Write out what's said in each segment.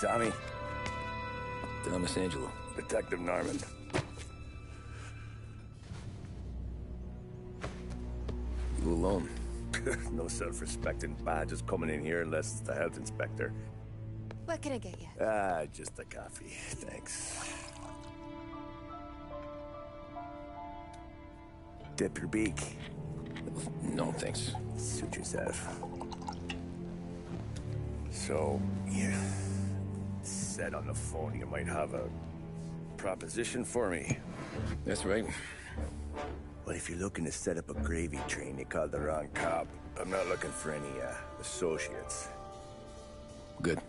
Tommy. Thomas Angelo. Detective Norman. You alone? No self-respecting badges coming in here unless it's the health inspector. What can I get you? Just a coffee. Thanks. Dip your beak. No, thanks. Suit yourself. So, you said on the phone you might have a proposition for me. That's right. Well, if you're looking to set up a gravy train, you called the wrong cop. I'm not looking for any, associates. Good.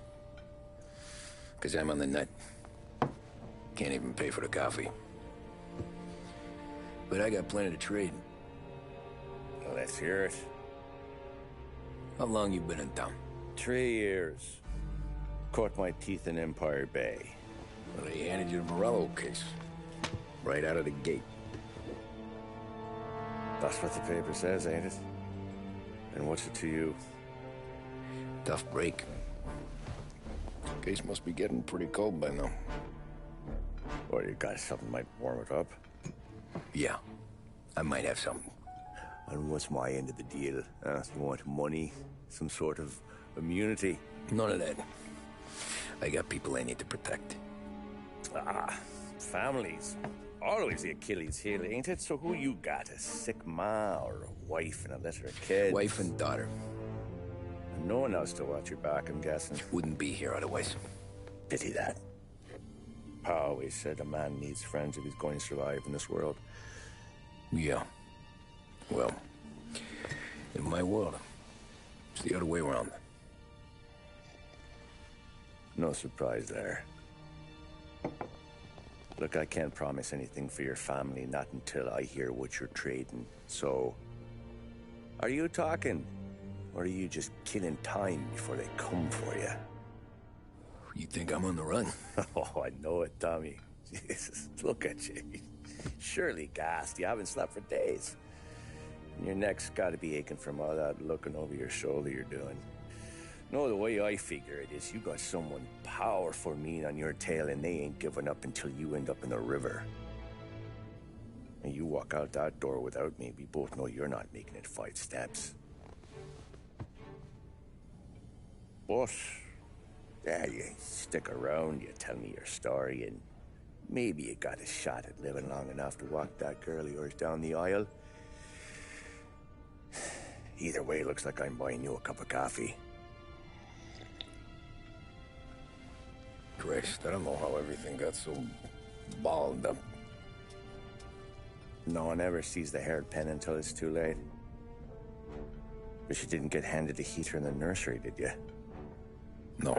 Because I'm on the net. Can't even pay for the coffee. But I got plenty to trade. Well, let's hear it. How long you been in town? 3 years. Caught my teeth in Empire Bay. Well, they handed you the Morello case. Right out of the gate. That's what the paper says, ain't it? And what's it to you? Tough break. Case must be getting pretty cold by now. Or you got something might warm it up? Yeah, I might have something. And what's my end of the deal? You want money? Some sort of immunity? None of that. I got people I need to protect. Families. Always the Achilles heel, ain't it? So who you got? A sick ma or a wife and a litter of kids? Wife and daughter. And no one else to watch your back, I'm guessing. Wouldn't be here otherwise. Pity that. Pa always said a man needs friends if he's going to survive in this world. Yeah. Well, in my world, it's the other way around. No surprise there. Look, I can't promise anything for your family, not until I hear what you're trading. So, are you talking? Or are you just killing time before they come for you? You think I'm on the run? Oh, I know it, Tommy. Jesus, look at you. Surely gassed. You haven't slept for days. And your neck's got to be aching from all that looking over your shoulder you're doing. No, the way I figure it is you got someone powerful mean on your tail and they ain't giving up until you end up in the river. And you walk out that door without me, we both know you're not making it 5 steps. But, yeah, you stick around, you tell me your story, and maybe you got a shot at living long enough to walk that girl of yours down the aisle. Either way, looks like I'm buying you a cup of coffee. Christ, I don't know how everything got so balled up. No one ever sees the haired pen until it's too late. But you didn't get handed a heater in the nursery, did you? No.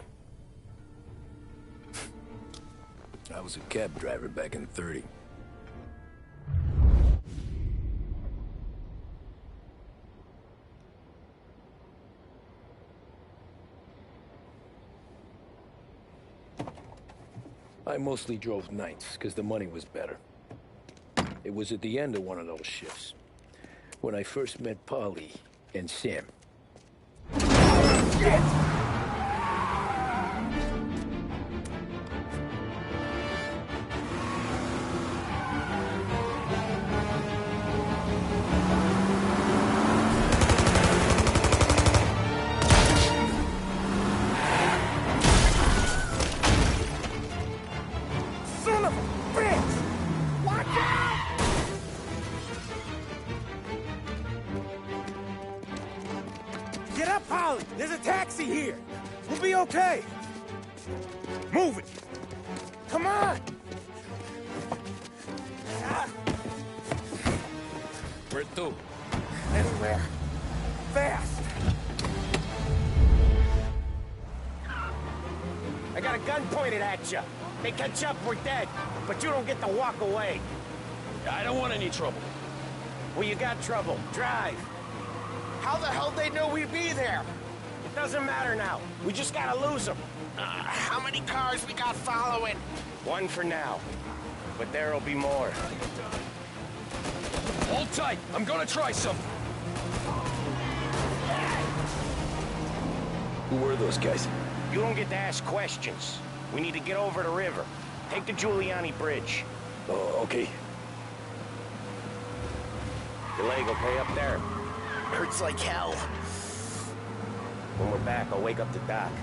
I was a cab driver back in '30. I mostly drove nights, because the money was better. It was at the end of one of those shifts, when I first met Polly and Sam. Shit! Get up, Polly! There's a taxi here! We'll be okay! Move it! Come on! Where to? Anywhere. Fast! I got a gun pointed at you. They catch up, we're dead. But you don't get to walk away. I don't want any trouble. Well, you got trouble. Drive. How the hell they know we'd be there? It doesn't matter now. We just gotta lose them. How many cars we got following? One for now. But there'll be more. Hold tight. I'm gonna try something. Who were those guys? You don't get to ask questions. We need to get over the river. Take the Giuliani Bridge. Oh, okay. Your leg okay up there? Hurts like hell. When we're back, I'll wake up the doc.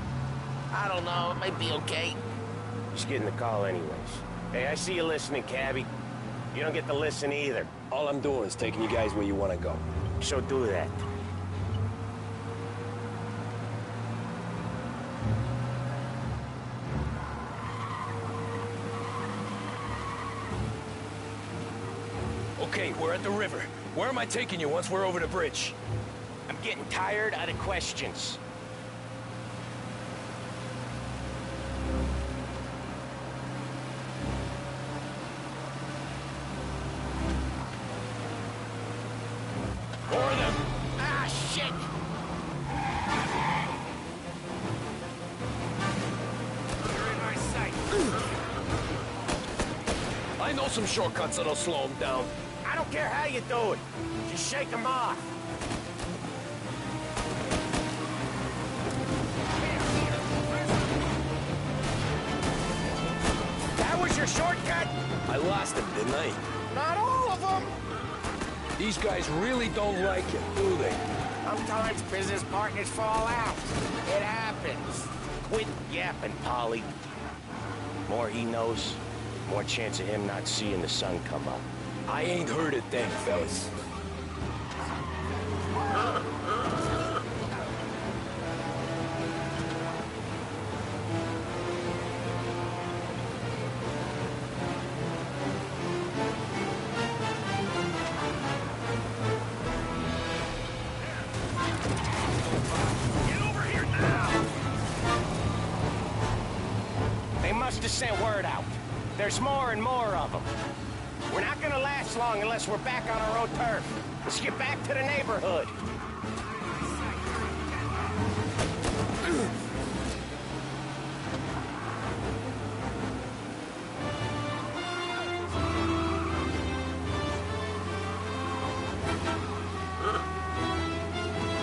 I don't know, it might be okay. Just getting the call anyways. Hey, I see you listening, cabbie. You don't get to listen either. All I'm doing is taking you guys where you want to go. So do that. Okay, we're at the river. Where am I taking you once we're over the bridge? I'm getting tired of the questions. More of them! Ah, shit! You're in my sight. I know some shortcuts that'll slow them down. I don't care how you do it. Just shake them off. That was your shortcut? I lost him, didn't I? Not all of them. These guys really don't like it, do they? Sometimes business partners fall out. It happens. Quit yapping, Polly. More he knows, more chance of him not seeing the sun come up. I ain't heard a thing, fellas. They must have sent word out. There's more and more of them. We're not gonna last long unless we're back on our own turf. Let's get back to the neighborhood.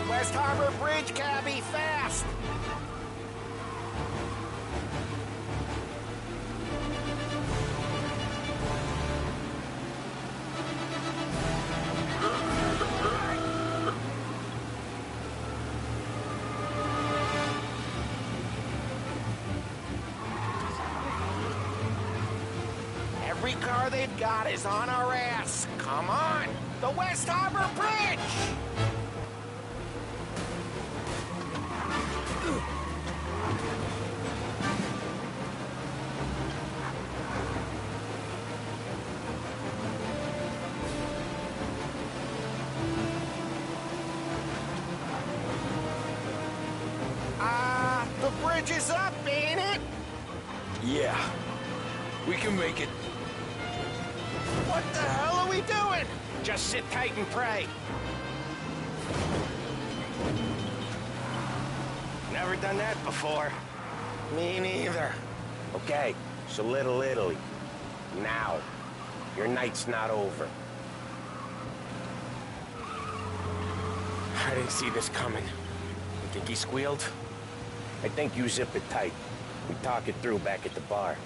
West Harbor Bridge, cabbie, fast! Every car they've got is on our ass. Come on! The West Harbor Bridge! The bridge is up, ain't it? Yeah. We can make it. What the hell are we doing? Just sit tight and pray. Never done that before. Me neither. Okay, so Little Italy. Now. Your night's not over. I didn't see this coming. You think he squealed? I think you zip it tight. We talk it through back at the bar.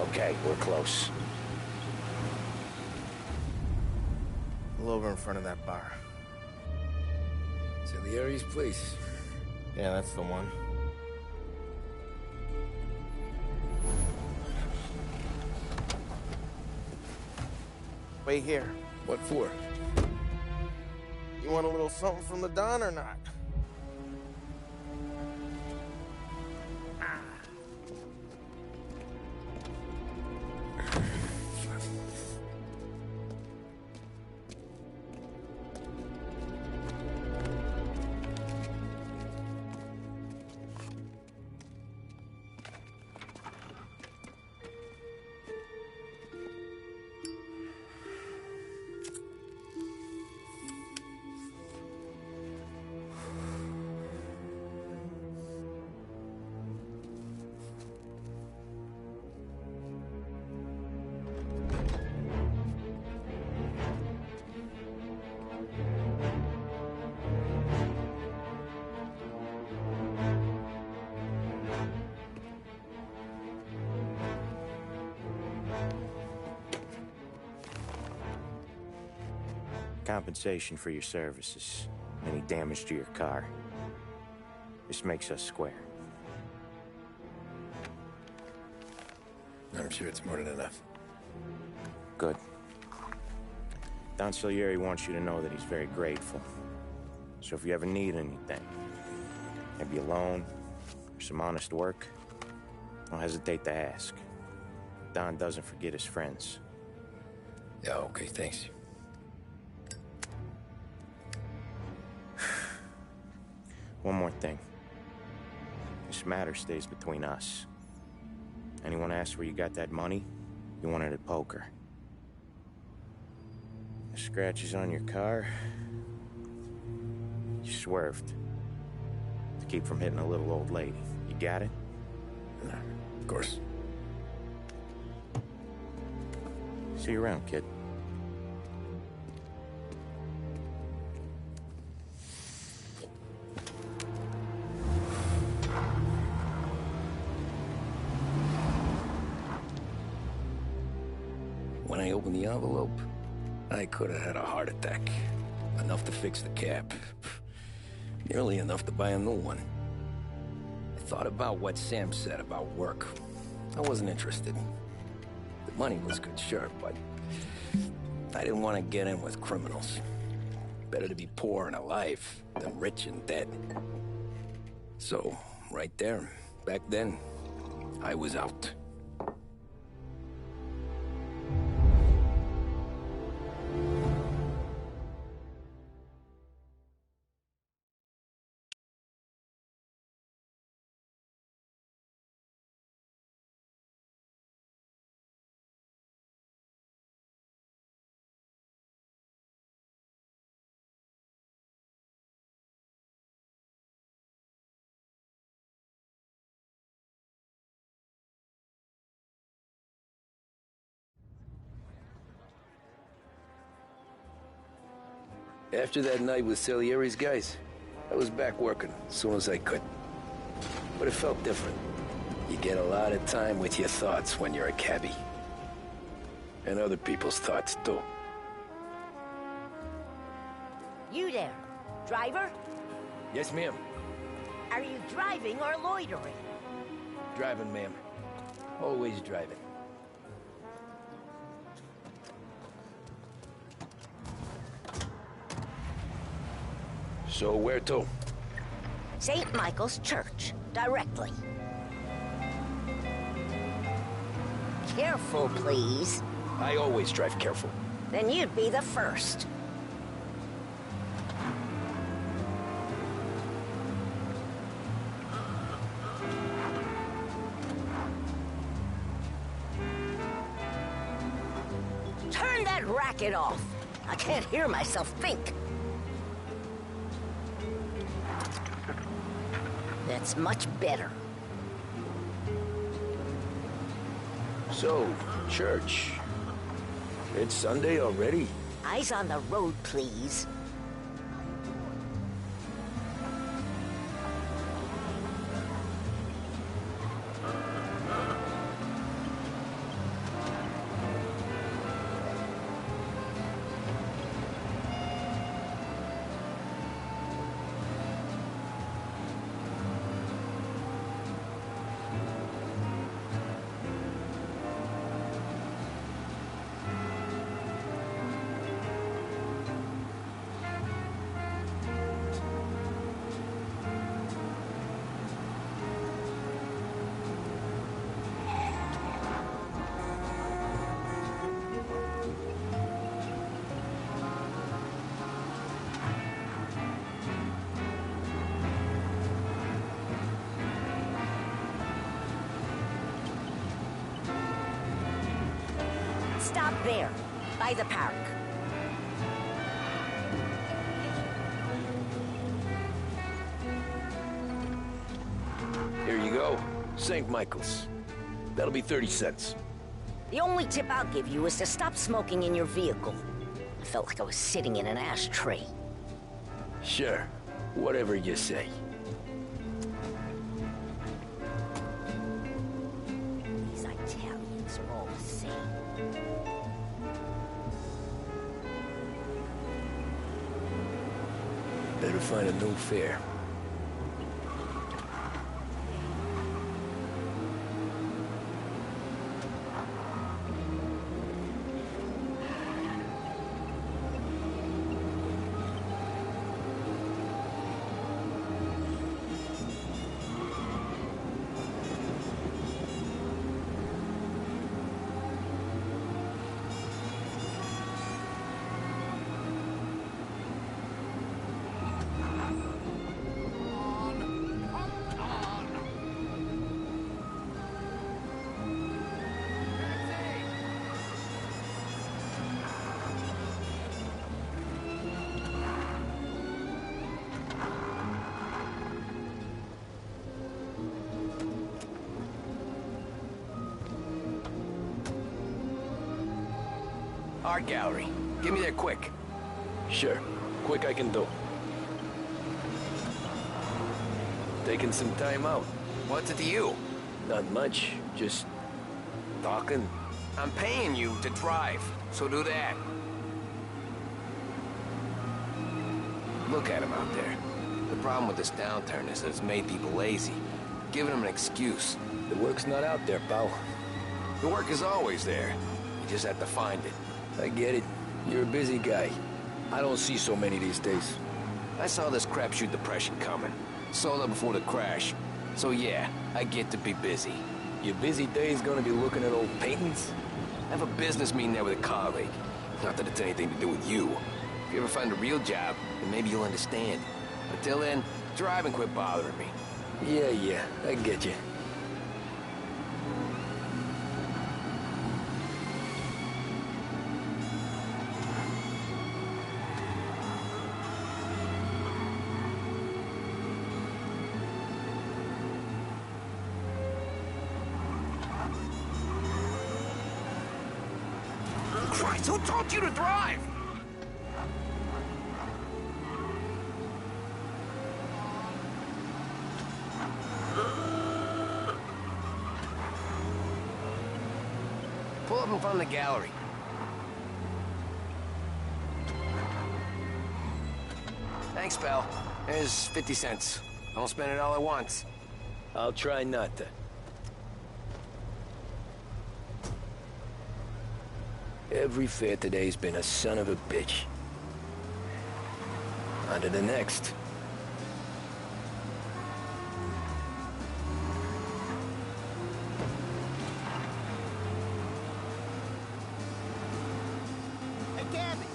Okay, we're close. A little over in front of that bar. Salieri's place. Yeah, that's the one. Wait here. What for? You want a little something from the Don or not? compensation for your services, any damage to your car. This makes us square. I'm sure it's more than enough. Good. Don Salieri wants you to know that he's very grateful. So if you ever need anything, maybe a loan or some honest work, don't hesitate to ask. Don doesn't forget his friends. Yeah, okay, thanks. One more thing. This matter stays between us. Anyone asks where you got that money, you won it at poker. The scratches on your car, you swerved to keep from hitting a little old lady. You got it? Of course. See you around, kid. When I opened the envelope, I could have had a heart attack. Enough to fix the cab. Nearly enough to buy a new one. I thought about what Sam said about work. I wasn't interested. The money was good, sure, but I didn't want to get in with criminals. Better to be poor and alive than rich and dead. So, right there, back then, I was out. After that night with Salieri's guys, I was back working as soon as I could. But it felt different. You get a lot of time with your thoughts when you're a cabbie. And other people's thoughts, too. You there, driver? Yes, ma'am. Are you driving or loitering? Driving, ma'am. Always driving. So where to? St. Michael's Church, directly. Careful, please. I always drive careful. Then you'd be the first. Turn that racket off. I can't hear myself think. That's much better. So, church. It's Sunday already? Eyes on the road, please. Stop there, by the park. Here you go. St. Michael's. That'll be 30 cents. The only tip I'll give you is to stop smoking in your vehicle. I felt like I was sitting in an ashtray. Sure. Whatever you say. These Italians are all the same. Better find a new fare. Art gallery. Get me there quick. Sure. Quick I can do. Taking some time out. What's it to you? Not much. Just talking. I'm paying you to drive, so do that. Look at him out there. The problem with this downturn is that it's made people lazy. Giving them an excuse. The work's not out there, pal. The work is always there. You just have to find it. I get it. You're a busy guy. I don't see so many these days. I saw this crapshoot depression coming. Sold up before the crash. So yeah, I get to be busy. Your busy day's gonna be looking at old paintings? I have a business meeting there with a colleague. Not that it's anything to do with you. If you ever find a real job, then maybe you'll understand. Until then, drive and quit bothering me. Yeah, I get you. Christ, who taught you to drive? Pull up in front of the gallery. Thanks, pal. There's 50 cents. Don't spend it all at once. I'll try not to. Every fare today's been a son of a bitch. On to the next. Hey, Gabby!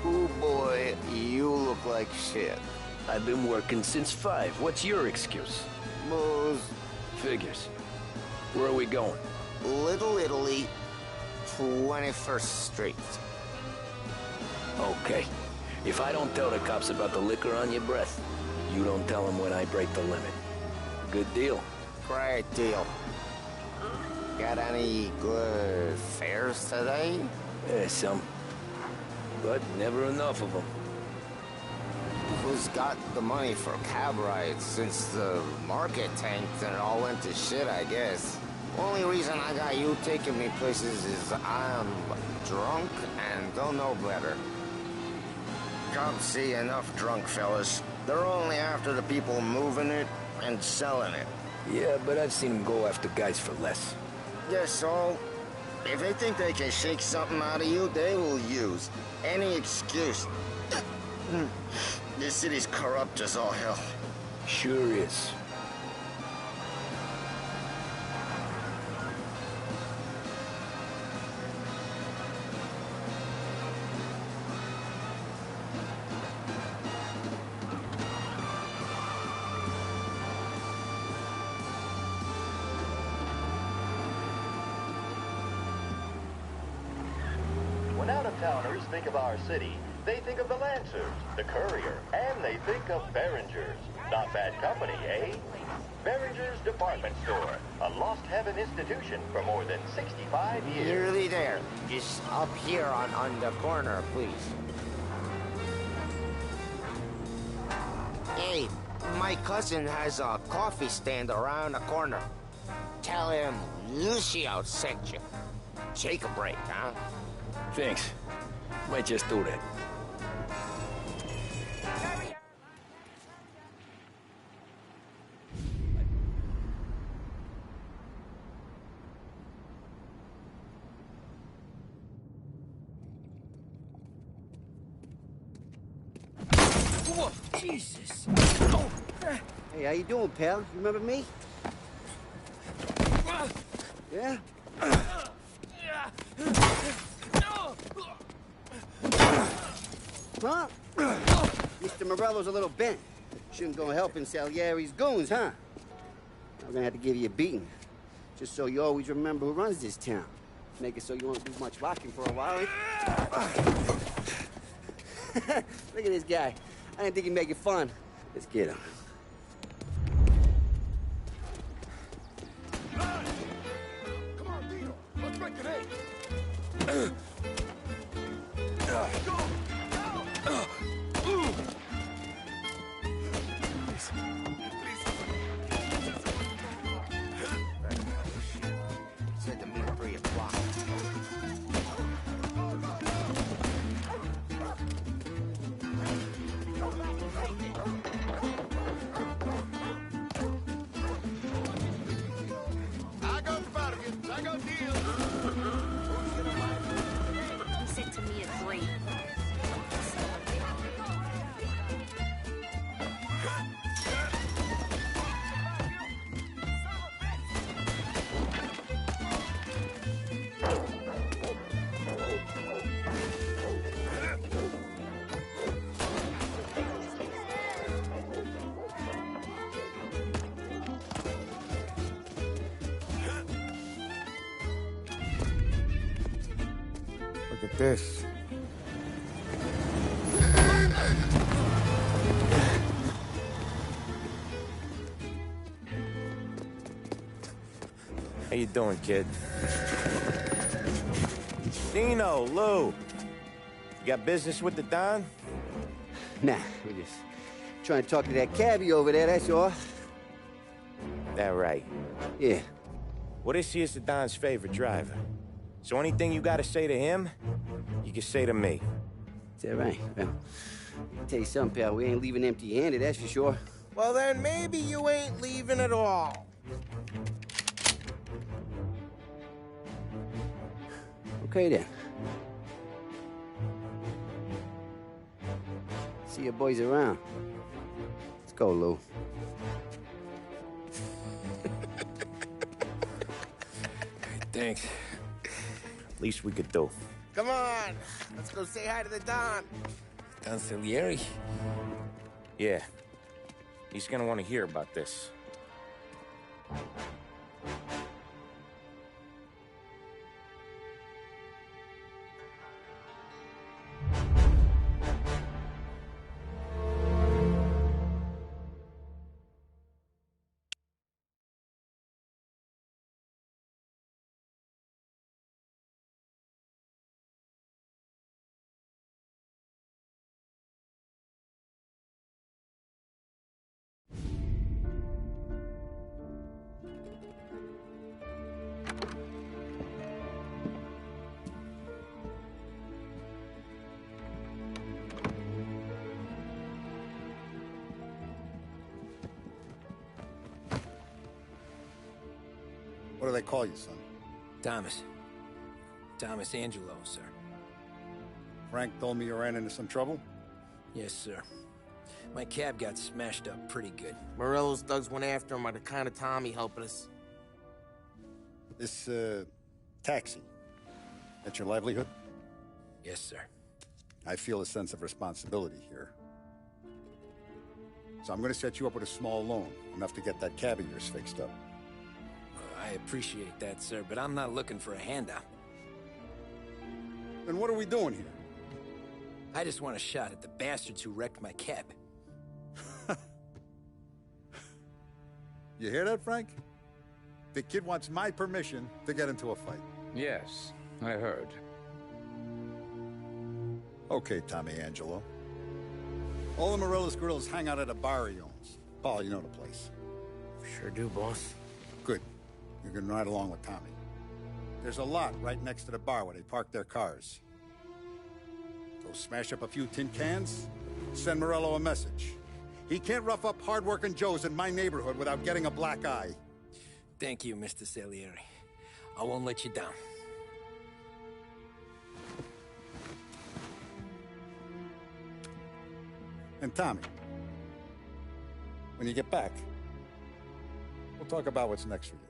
Oh boy, you look like shit. I've been working since 5. What's your excuse? Booze. Figures. Where are we going? Little Italy, 21st Street. Okay. If I don't tell the cops about the liquor on your breath, you don't tell them when I break the limit. Good deal. Great deal. Got any good fares today? Some. But never enough of them. Who's got the money for cab rides since the market tanked and it all went to shit, I guess? Only reason I got you taking me places is I'm drunk and don't know better. Cops see enough drunk fellas. They're only after the people moving it and selling it. Yeah, but I've seen them go after guys for less. Guess so. If they think they can shake something out of you, they will use any excuse. This city's corrupt as all hell. Sure is. When out-of-towners think of our city, they think of the Lancers, the Courier, and they think of Behringer's. Not bad company, eh? Behringer's Department Store, a lost heaven institution for more than 65 years. Nearly there. Just up here on the corner, please. Hey, my cousin has a coffee stand around the corner. tell him Lucio sent you. Take a break, huh? Thanks. Might just do that. Whoa, Jesus. Oh. Hey, how you doing, pal? You remember me? Yeah? Huh? Mr. Morello's a little bent. Shouldn't go helping Salieri's goons, huh? I'm gonna have to give you a beating. Just so you always remember who runs this town. Make it so you won't do much rocking for a while. Look at this guy. I didn't think he'd make it fun. Let's get him. Come on, Dino. Let's break it in. Said to meet at 3 o'clock. I got the bargains. I got deals. He said to me at 3. Look at this. How you doing, kid? Dino, Lou. You got business with the Don? Nah, we're just trying to talk to that cabbie over there, that's all. That right. Yeah. Well, this here's the Don's favorite driver. So anything you gotta say to him, you can say to me. Is that right? Well, I'll tell you something, pal. We ain't leaving empty-handed, that's for sure. Well, then maybe you ain't leaving at all. Okay, then. See your boys around. Let's go, Lou. Thanks. Least we could do. Come on. Let's go say hi to the Don. Don Salieri? Yeah. He's gonna want to hear about this. What do they call you, son? Thomas. Thomas Angelo, sir. Frank told me you ran into some trouble? Yes, sir. My cab got smashed up pretty good. Morello's thugs went after him by the kind of Tommy helping us. This, taxi. That's your livelihood? Yes, sir. I feel a sense of responsibility here. So I'm gonna set you up with a small loan, enough to get that cab of yours fixed up. I appreciate that, sir, but I'm not looking for a handout. Then what are we doing here? I just want a shot at the bastards who wrecked my cab. You hear that, Frank? The kid wants my permission to get into a fight. Yes, I heard. Okay, Tommy Angelo. All the Morello's girls hang out at a bar he owns. Paul, you know the place. Sure do, boss. Good. You can ride along with Tommy. There's a lot right next to the bar where they park their cars. Go smash up a few tin cans, send Morello a message. He can't rough up hard-working Joes in my neighborhood without getting a black eye. Thank you, Mr. Salieri. I won't let you down. And Tommy, when you get back, we'll talk about what's next for you.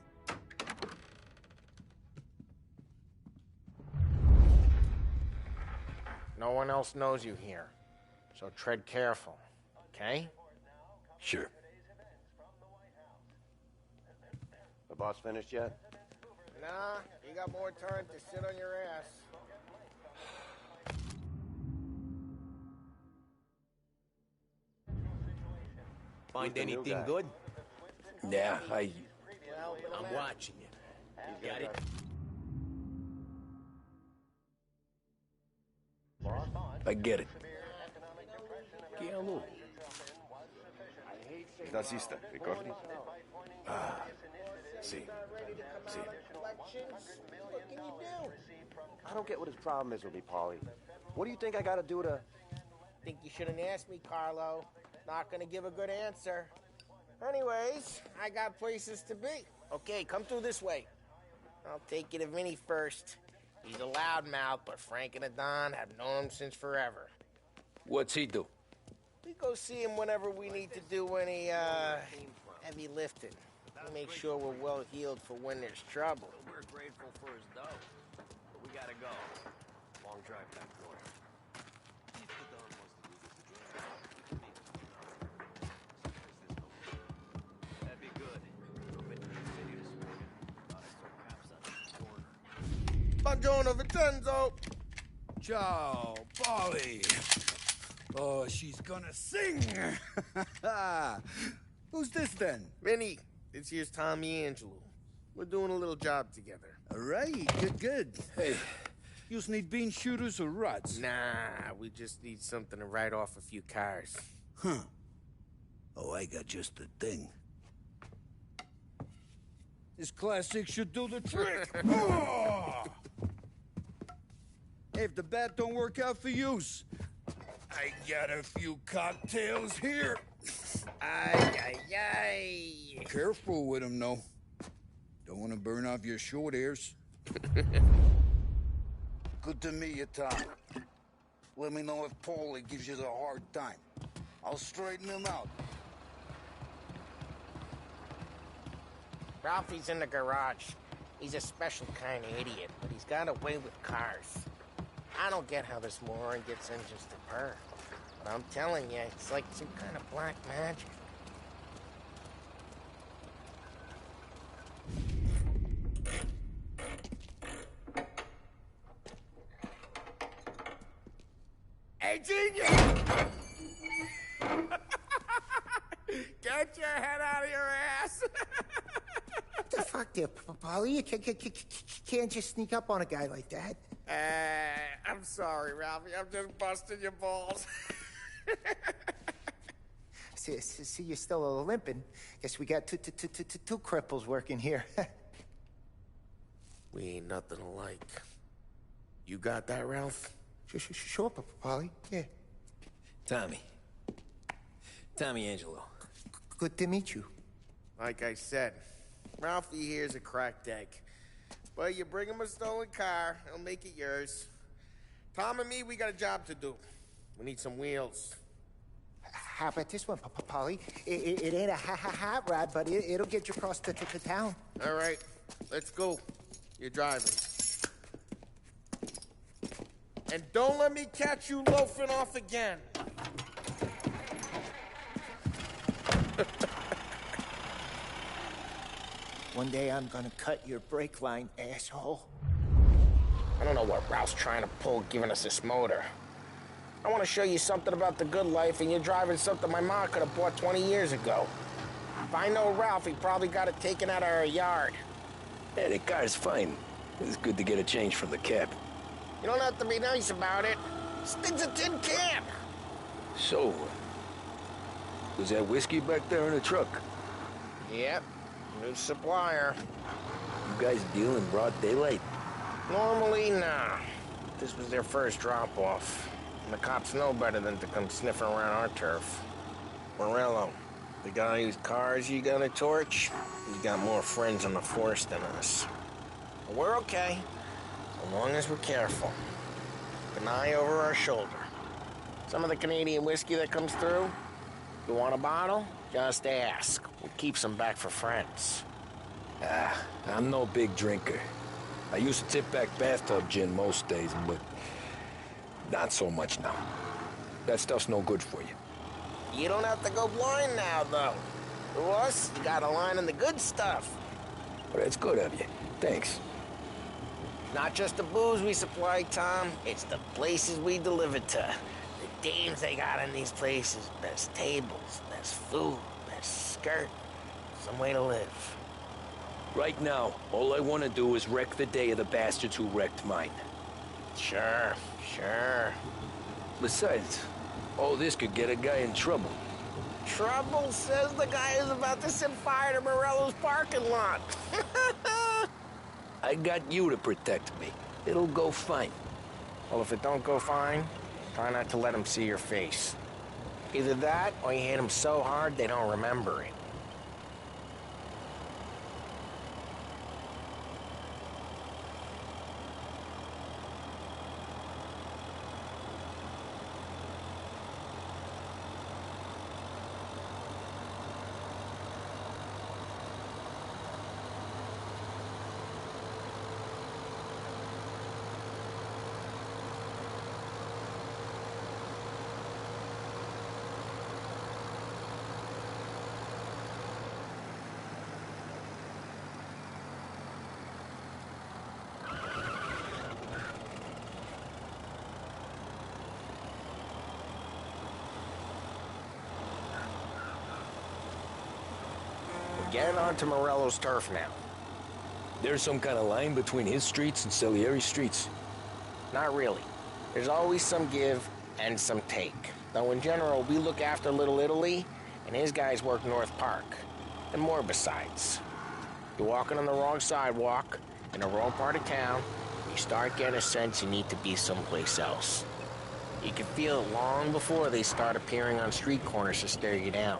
No one else knows you here, so tread careful, okay? Sure. The boss finished yet? Nah, you got more time to sit on your ass. Find anything good? Yeah, I'm watching it. You got it? I get it. ¿Estás lista? ¿Ricordi? Ah, sí. Sí. What can you do? I don't get what his problem is with me, Paulie. What do you think I gotta do to... Think you shouldn't ask me, Carlo. Not gonna give a good answer. Anyways, I got places to be. Okay, come through this way. I'll take you to Vinny first. He's a loudmouth, but Frank and the Don have known him since forever. What's he do? We go see him whenever we need to do any, heavy lifting. We make sure we're well healed for when there's trouble. We're grateful for his dough, but we gotta go. Long drive back north. That'd be good. Buongiorno, Vincenzo! Ciao, Polly. Oh, she's gonna sing. Who's this then? Vinny, this here's Tommy Angelo. We're doing a little job together. All right, good. Hey, you need bean shooters or rods? Nah, we just need something to write off a few cars. Huh. Oh, I got just the thing. This classic should do the trick. Oh! Hey, if the bat don't work out for use, I got a few cocktails here. Ay. Careful with them, though. Don't want to burn off your short hairs. Good to meet you, Tom. Let me know if Paulie gives you the hard time. I'll straighten him out. Ralphie's in the garage. He's a special kind of idiot, but he's got a way with cars. I don't get how this moron gets engines to purr. But I'm telling you, it's like some kind of black magic. Hey, genius! Get your head out of your ass! What the fuck there, Polly? You can't just sneak up on a guy like that. I'm sorry, Ralphie. I'm just busting your balls. See, you're still limping. Guess we got two cripples working here. We ain't nothing alike. You got that, Ralph? Sure, Polly. Yeah. Tommy Angelo. Good to meet you. Like I said, Ralphie here's a cracked egg. But you bring him a stolen car, he'll make it yours. Tom and me, we got a job to do. We need some wheels. How about this one, Polly? It ain't a hot rod, but it'll get you across to town. All right, let's go. You're driving. And don't let me catch you loafing off again. One day I'm gonna cut your brake line, asshole. I don't know what Ralph's trying to pull giving us this motor. I want to show you something about the good life, and you're driving something my mom could have bought 20 years ago. If I know Ralph, he probably got it taken out of our yard. Yeah, that car's fine. It's good to get a change from the cab. You don't have to be nice about it. This thing's a tin can. So, was that whiskey back there in the truck? Yep, new supplier. guys deal in broad daylight? Normally, nah. This was their first drop-off. And the cops know better than to come sniffing around our turf. Morello, the guy whose cars you gonna torch, he's got more friends on the force than us. But we're okay, as long as we're careful. Keep an eye over our shoulder. Some of the Canadian whiskey that comes through, you want a bottle? Just ask. We'll keep some back for friends. I'm no big drinker. I used to tip back bathtub gin most days, but not so much now. That stuff's no good for you. You don't have to go blind now, though. To us, you got a line on the good stuff. Well, that's good of you. Thanks. Not just the booze we supply, Tom. It's the places we deliver to. The dames they got in these places. Best tables, best food, best skirt. Some way to live. Right now, all I want to do is wreck the day of the bastards who wrecked mine. Sure. Besides, all this could get a guy in trouble. Trouble, says the guy who's about to set fire to Morello's parking lot. I got you to protect me. It'll go fine. Well, if it don't go fine, try not to let them see your face. Either that, or you hit them so hard they don't remember it. Get onto Morello's turf now. There's some kind of line between his streets and Salieri's streets? Not really. There's always some give and some take. Though in general, we look after Little Italy, and his guys work North Park. And more besides. You're walking on the wrong sidewalk, in the wrong part of town, you start getting a sense you need to be someplace else. You can feel it long before they start appearing on street corners to stare you down.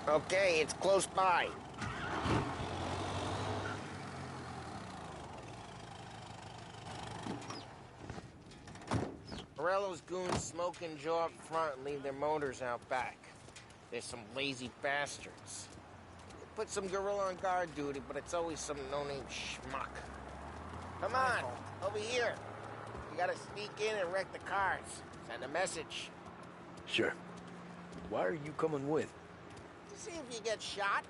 Okay, it's close by. Morello's goons smoke and jaw up front and leave their motors out back. They're some lazy bastards. They put some gorilla on guard duty, but it's always some no-name schmuck. Come on, over here. You gotta sneak in and wreck the cars. Send a message. Sure. Why are you coming with? To see if you get shot.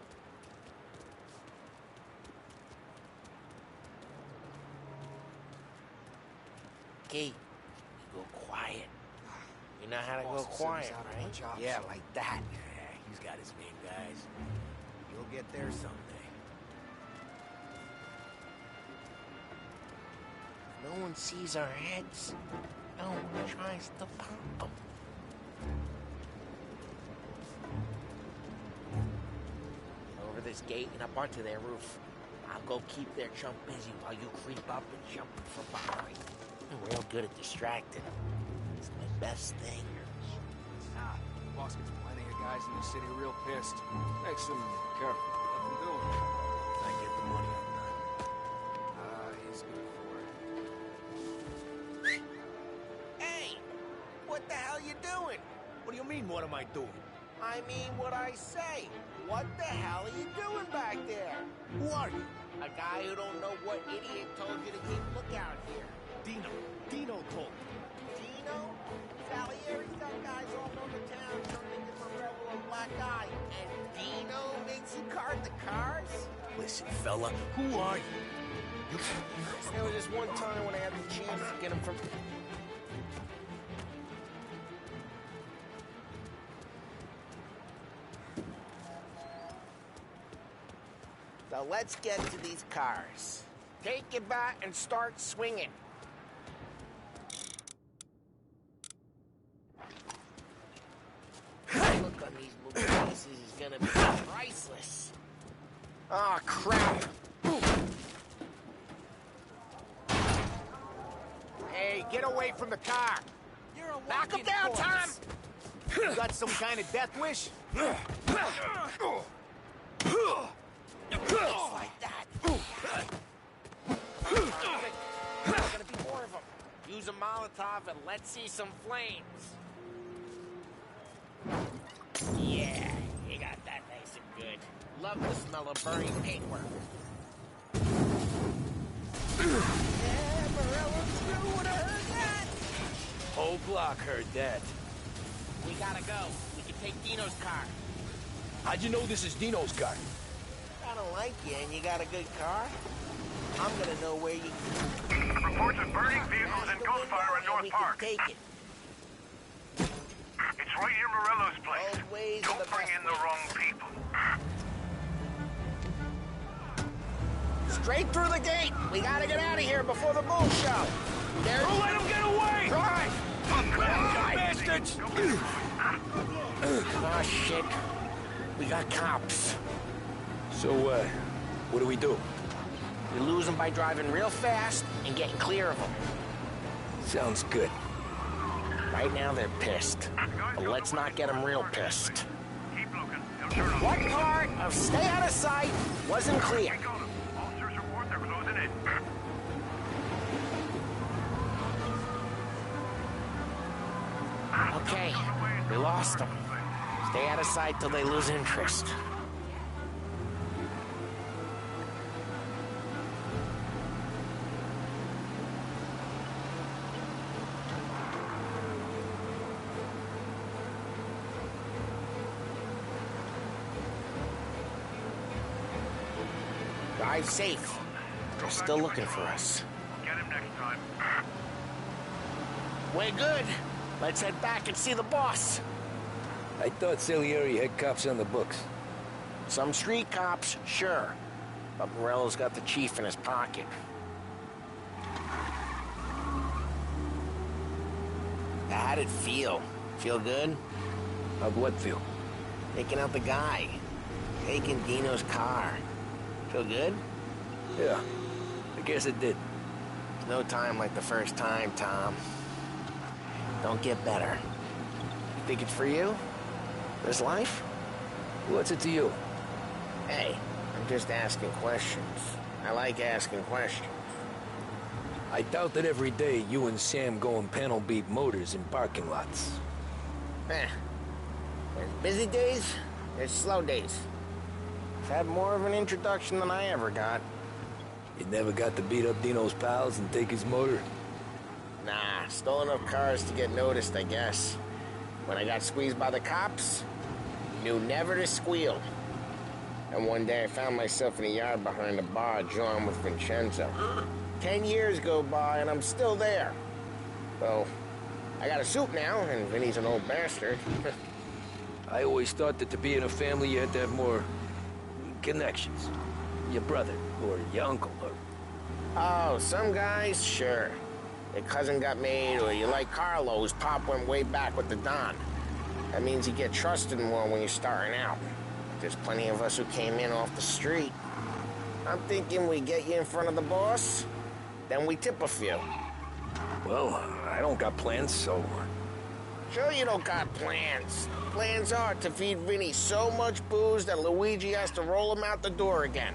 Okay, you go quiet. You know how to go quiet, right? Yeah, like that. Yeah, he's got his main guys. You'll get there someday. No one sees our heads. No one tries to pop them. Over this gate and up onto their roof. I'll go keep their chump busy while you creep up and jump from behind. I'm real good at distracting. It's my best thing. Boss gets plenty of guys in the city real pissed. Makes them careful. Let them do it. I get the money He's good for it. Hey! What the hell you doing? What do you mean, what am I doing? I mean what I say. What the hell are you doing back there? Who are you? A guy who don't know what idiot told you to keep lookout here. Dino told me. Dino? Salieri's got guys all over town trying to give Morello a black eye. And Dino makes you cart the cars? Listen, fella, who are you? There was this one time when I had the chance to get him from... So let's get to these cars. Take your bat and start swinging. Priceless. Oh, crap. Hey, get away from the car. Knock him down, Tom! You got some kind of death wish? Just like that. There's gonna be more of them. Use a Molotov and let's see some flames. Yeah, you got that nice and good. Love the smell of burning paintwork. Yeah, Morello's through. Would have heard that. Whole block heard that. We gotta go. We can take Dino's car. How'd you know this is Dino's car? I don't like you and you got a good car. I'm gonna know where you... Reports of burning vehicles and gunfire in North Park. Take it. It's right near Morello's place. Both ways are Don't the bring best in the wrong people. Straight through the gate. We gotta get out of here before the bull show. Don't let him get away! Drive! Bastards! Oh, shit. We got cops. So, what do we do? We lose them by driving real fast and getting clear of them. Sounds good. Right now, they're pissed. But let's not get them real pissed. What part of stay out of sight wasn't clear? Officers report they're closing in. Okay, we lost them. Stay out of sight till they lose interest. Drive safe. They're still looking for us. Get him next time. We're good. Let's head back and see the boss. I thought Salieri had cops on the books. Some street cops, sure. But Morello's got the chief in his pocket. How'd it feel? Feel good? How'd what feel? Taking out the guy. Taking Dino's car. Feel good? Yeah, I guess it did. No time like the first time, Tom. Don't get better. Think it's for you? This life? What's it to you? Hey, I'm just asking questions. I like asking questions. I doubt that every day you and Sam go and panel beat motors in parking lots. There's busy days, there's slow days. I've had more of an introduction than I ever got. You never got to beat up Dino's pals and take his motor? Nah, stole enough cars to get noticed, I guess. When I got squeezed by the cops, knew never to squeal. And one day I found myself in a yard behind a bar, drawing with Vincenzo. 10 years go by and I'm still there. Well, I got a suit now, and Vinny's an old bastard. I always thought that to be in a family you had to have more connections. Your brother, or your uncle, or... Oh, some guys, sure. Your cousin got made, or you like Carlo, whose pop went way back with the Don. That means you get trusted more when you're starting out. There's plenty of us who came in off the street. I'm thinking we get you in front of the boss, then we tip a few. Well, I don't got plans, so... Sure you don't got plans. Plans are to feed Vinny so much booze that Luigi has to roll him out the door again.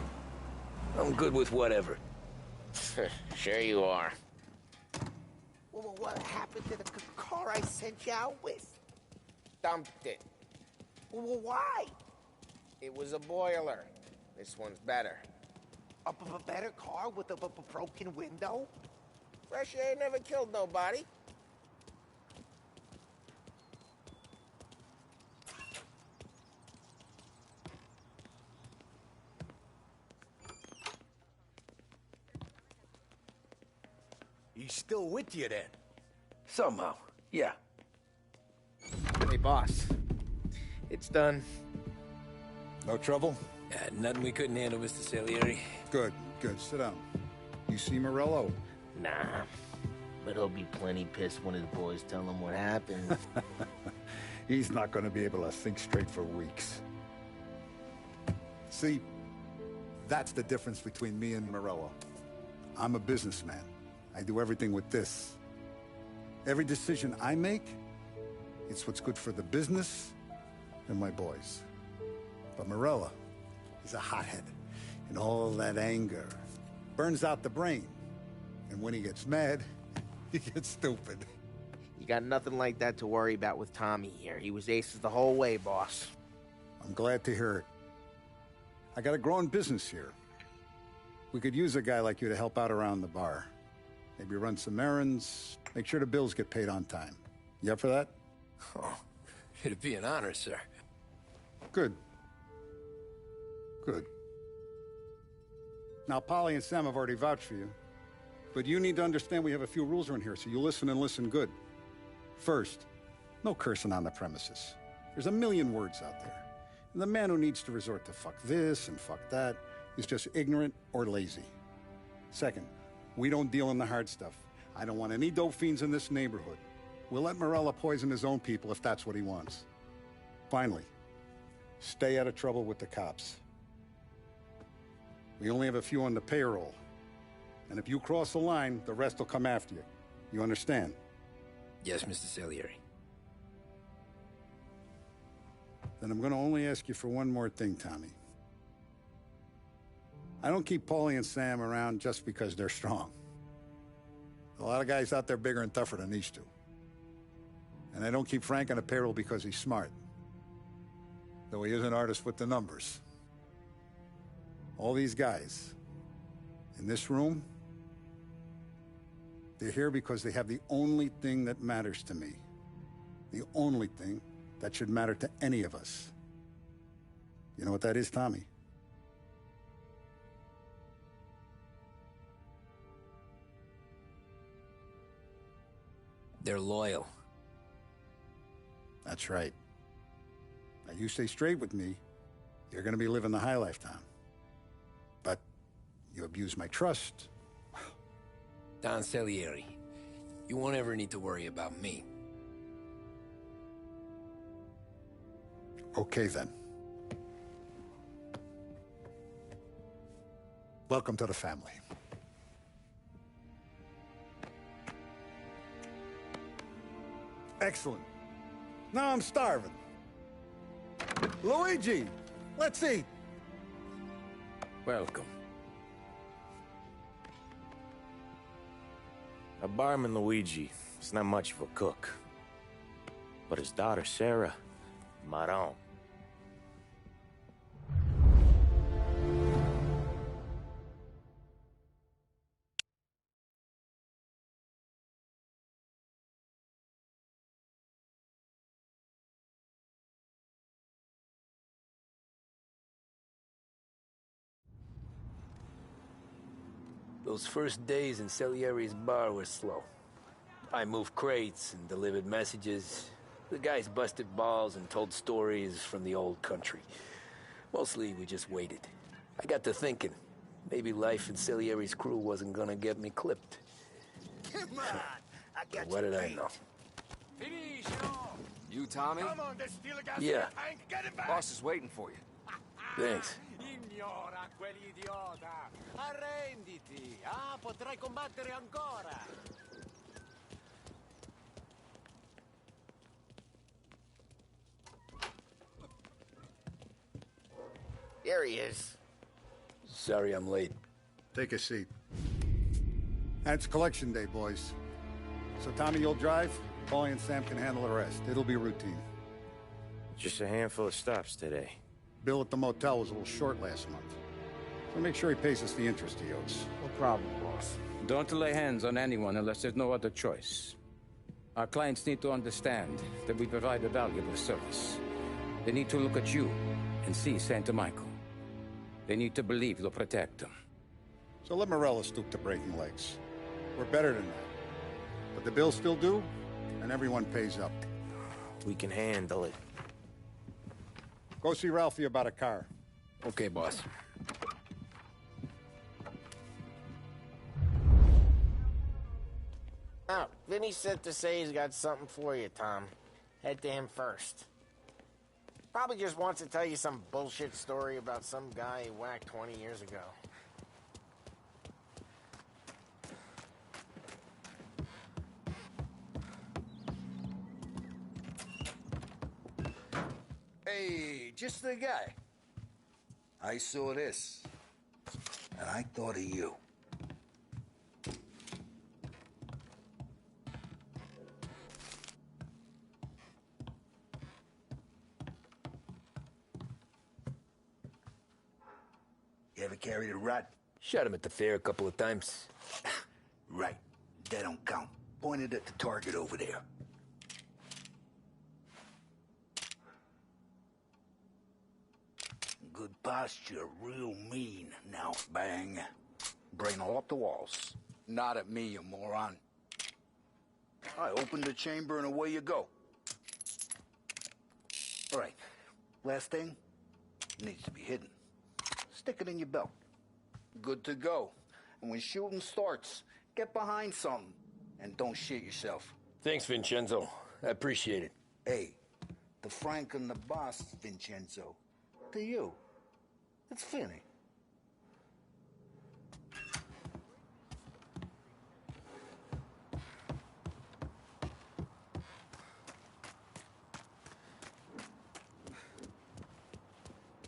I'm good with whatever. Sure you are. Well, what happened to the car I sent you out with? Dumped it. Well, why? It was a boiler. This one's better. A better car with a broken window? Fresh air never killed nobody. He's still with you then? Somehow, yeah. Hey, boss. It's done. No trouble? Nothing we couldn't handle, Mr. Salieri. Good, good. Sit down. You see Morello? Nah. But he'll be plenty pissed when his boys tell him what happened. He's not going to be able to think straight for weeks. See, that's the difference between me and Morello. I'm a businessman. I do everything with this. Every decision I make, it's what's good for the business and my boys. But Morello, he's a hothead. And all that anger burns out the brain. And when he gets mad, he gets stupid. You got nothing like that to worry about with Tommy here. He was aces the whole way, boss. I'm glad to hear it. I got a growing business here. We could use a guy like you to help out around the bar. Maybe run some errands, make sure the bills get paid on time. You up for that? Oh, it'd be an honor, sir. Good. Good. Now, Polly and Sam have already vouched for you. But you need to understand we have a few rules around here, so you listen and listen good. First, no cursing on the premises. There's a million words out there. And the man who needs to resort to fuck this and fuck that is just ignorant or lazy. Second, we don't deal in the hard stuff. I don't want any dope fiends in this neighborhood. We'll let Morello poison his own people if that's what he wants. Finally, stay out of trouble with the cops. We only have a few on the payroll. And if you cross the line, the rest will come after you. You understand? Yes, Mr. Salieri. Then I'm going to only ask you for one more thing, Tommy. I don't keep Paulie and Sam around just because they're strong. A lot of guys out there bigger and tougher than these two. And I don't keep Frank on the payroll because he's smart. Though he is an artist with the numbers. All these guys in this room, they're here because they have the only thing that matters to me. The only thing that should matter to any of us. You know what that is, Tommy? They're loyal. That's right. Now, you stay straight with me, you're gonna be living the high life, Tom. But you abuse my trust. Don Salieri, you won't ever need to worry about me. Okay, then. Welcome to the family. Excellent. Now I'm starving. Luigi, let's eat. Welcome. Now, barman Luigi is not much of a cook. But his daughter, Sarah, Maron. Those first days in Salieri's bar were slow. I moved crates and delivered messages. The guys busted balls and told stories from the old country. Mostly, we just waited. I got to thinking, maybe life in Salieri's crew wasn't gonna get me clipped. Come on, I got What did I know? You, Tommy? Come on, there's still a gas Yeah. tank. Get it back. Boss is waiting for you. Thanks. Ignora quell'idiota. Arrenditi. Ah, potrai combattere ancora. There he is. Sorry I'm late. Take a seat. And it's collection day, boys. So Tommy, you'll drive. Paulie and Sam can handle the rest. It'll be routine. Just a handful of stops today. Bill at the motel was a little short last month. So make sure he pays us the interest he owes. No problem, boss. Don't lay hands on anyone unless there's no other choice. Our clients need to understand that we provide a valuable service. They need to look at you and see Santa Michael. They need to believe you'll protect them. So let Morello stoop to breaking legs. We're better than that. But the bill's still due, and everyone pays up. We can handle it. Go see Ralphie about a car. Okay, boss. Oh, Vinny sent to say he's got something for you, Tom. Head to him first. Probably just wants to tell you some bullshit story about some guy he whacked 20 years ago. Hey, just the guy. I saw this, and I thought of you. You ever carried a rat? Shot him at the fair a couple of times. Right. That don't count. Pointed at the target over there. Good posture, real mean. Now, bang. Brain all up the walls. Not at me, you moron. I opened the chamber and away you go. All right. Last thing. Needs to be hidden. Stick it in your belt. Good to go. And when shooting starts, get behind something. And don't shit yourself. Thanks, Vincenzo. I appreciate it. Hey, the Frank and the boss, Vincenzo. To you. It's Finny.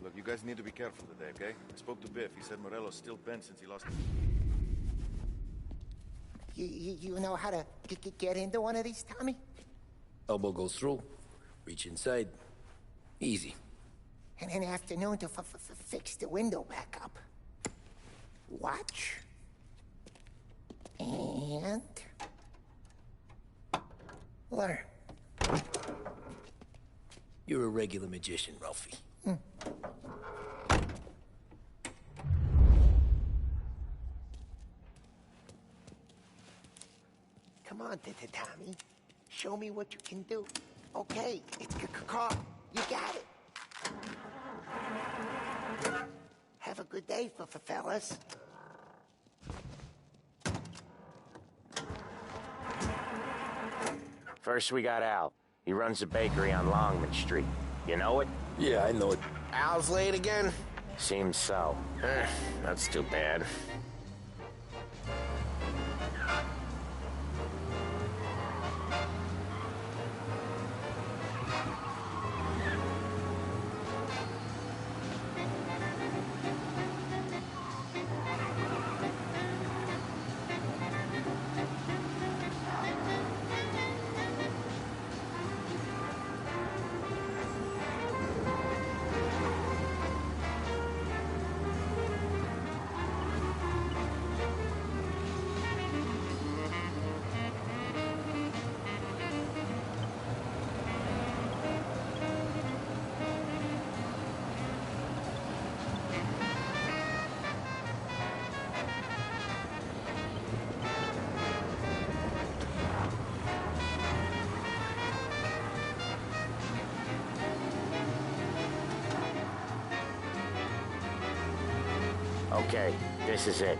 Look, you guys need to be careful today, okay? I spoke to Biff. He said Morello's still bent since he lost... You know how to get into one of these, Tommy? Elbow goes through. Reach inside. Easy. And an afternoon to fix the window back up. Watch. And... learn. You're a regular magician, Ralphie. Come on, Tommy. Show me what you can do. Okay, it's caught. You got it. Have a good day, fellas. First, we got Al. He runs a bakery on Longman Street. You know it? Yeah, I know it. Al's late again? Seems so. That's too bad. Okay, this is it.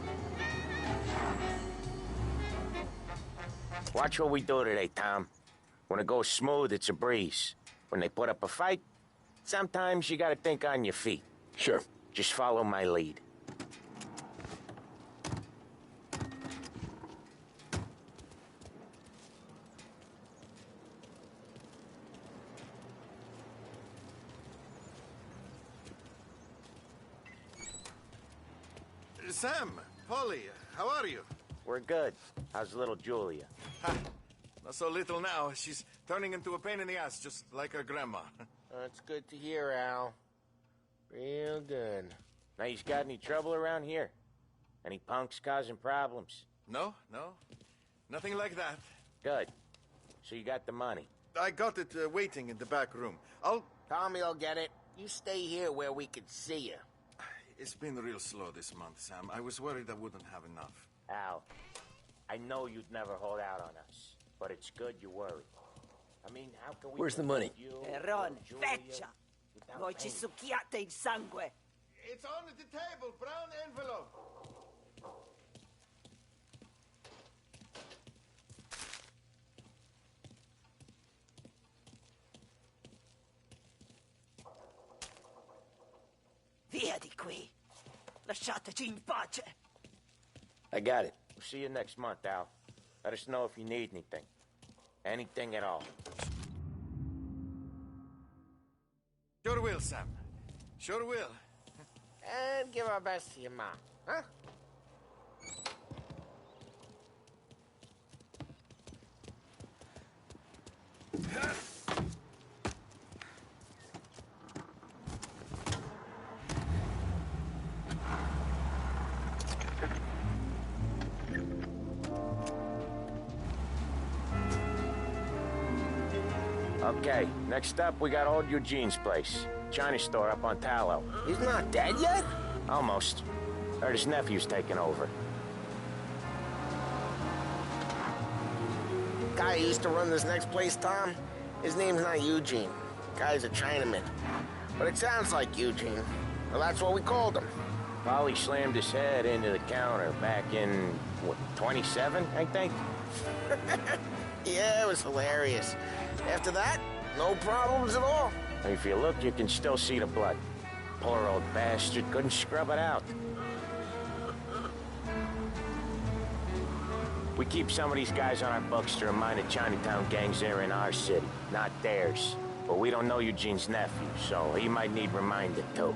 Watch what we do today, Tom. When it goes smooth, it's a breeze. When they put up a fight, sometimes you gotta think on your feet. Sure. Just follow my lead. Sam, Polly, how are you? We're good. How's little Julia? Ha, not so little now. She's turning into a pain in the ass, just like her grandma. That's good to hear, Al. Real good. Now, you got any trouble around here? Any punks causing problems? No, nothing like that. Good. So you got the money? I got it waiting in the back room. Tommy'll get it. You stay here where we can see you. It's been real slow this month, Sam. I was worried I wouldn't have enough. Al, I know you'd never hold out on us, but it's good you worry. I mean, how can we... Where's the money? Ron, feccia! Voi ci succhiate il sangue! It's on the table, brown envelope. qui. Lasciateci in pace. I got it. We'll see you next month, Al. Let us know if you need anything. Anything at all. Sure will, Sam. Sure will. And give our best to your mom, huh? Okay, next up, we got old Eugene's place. China store up on Tallow. He's not dead yet? Almost. Heard his nephew's taking over. Guy who used to run this next place, Tom, his name's not Eugene. Guy's a Chinaman. But it sounds like Eugene. Well, that's what we called him. Polly slammed his head into the counter back in, what, 27, I think? Yeah, it was hilarious. After that, no problems at all. If you look, you can still see the blood. Poor old bastard couldn't scrub it out. We keep some of these guys on our books to remind the Chinatown gangs they're in our city, not theirs. But we don't know Eugene's nephew, so he might need reminded too.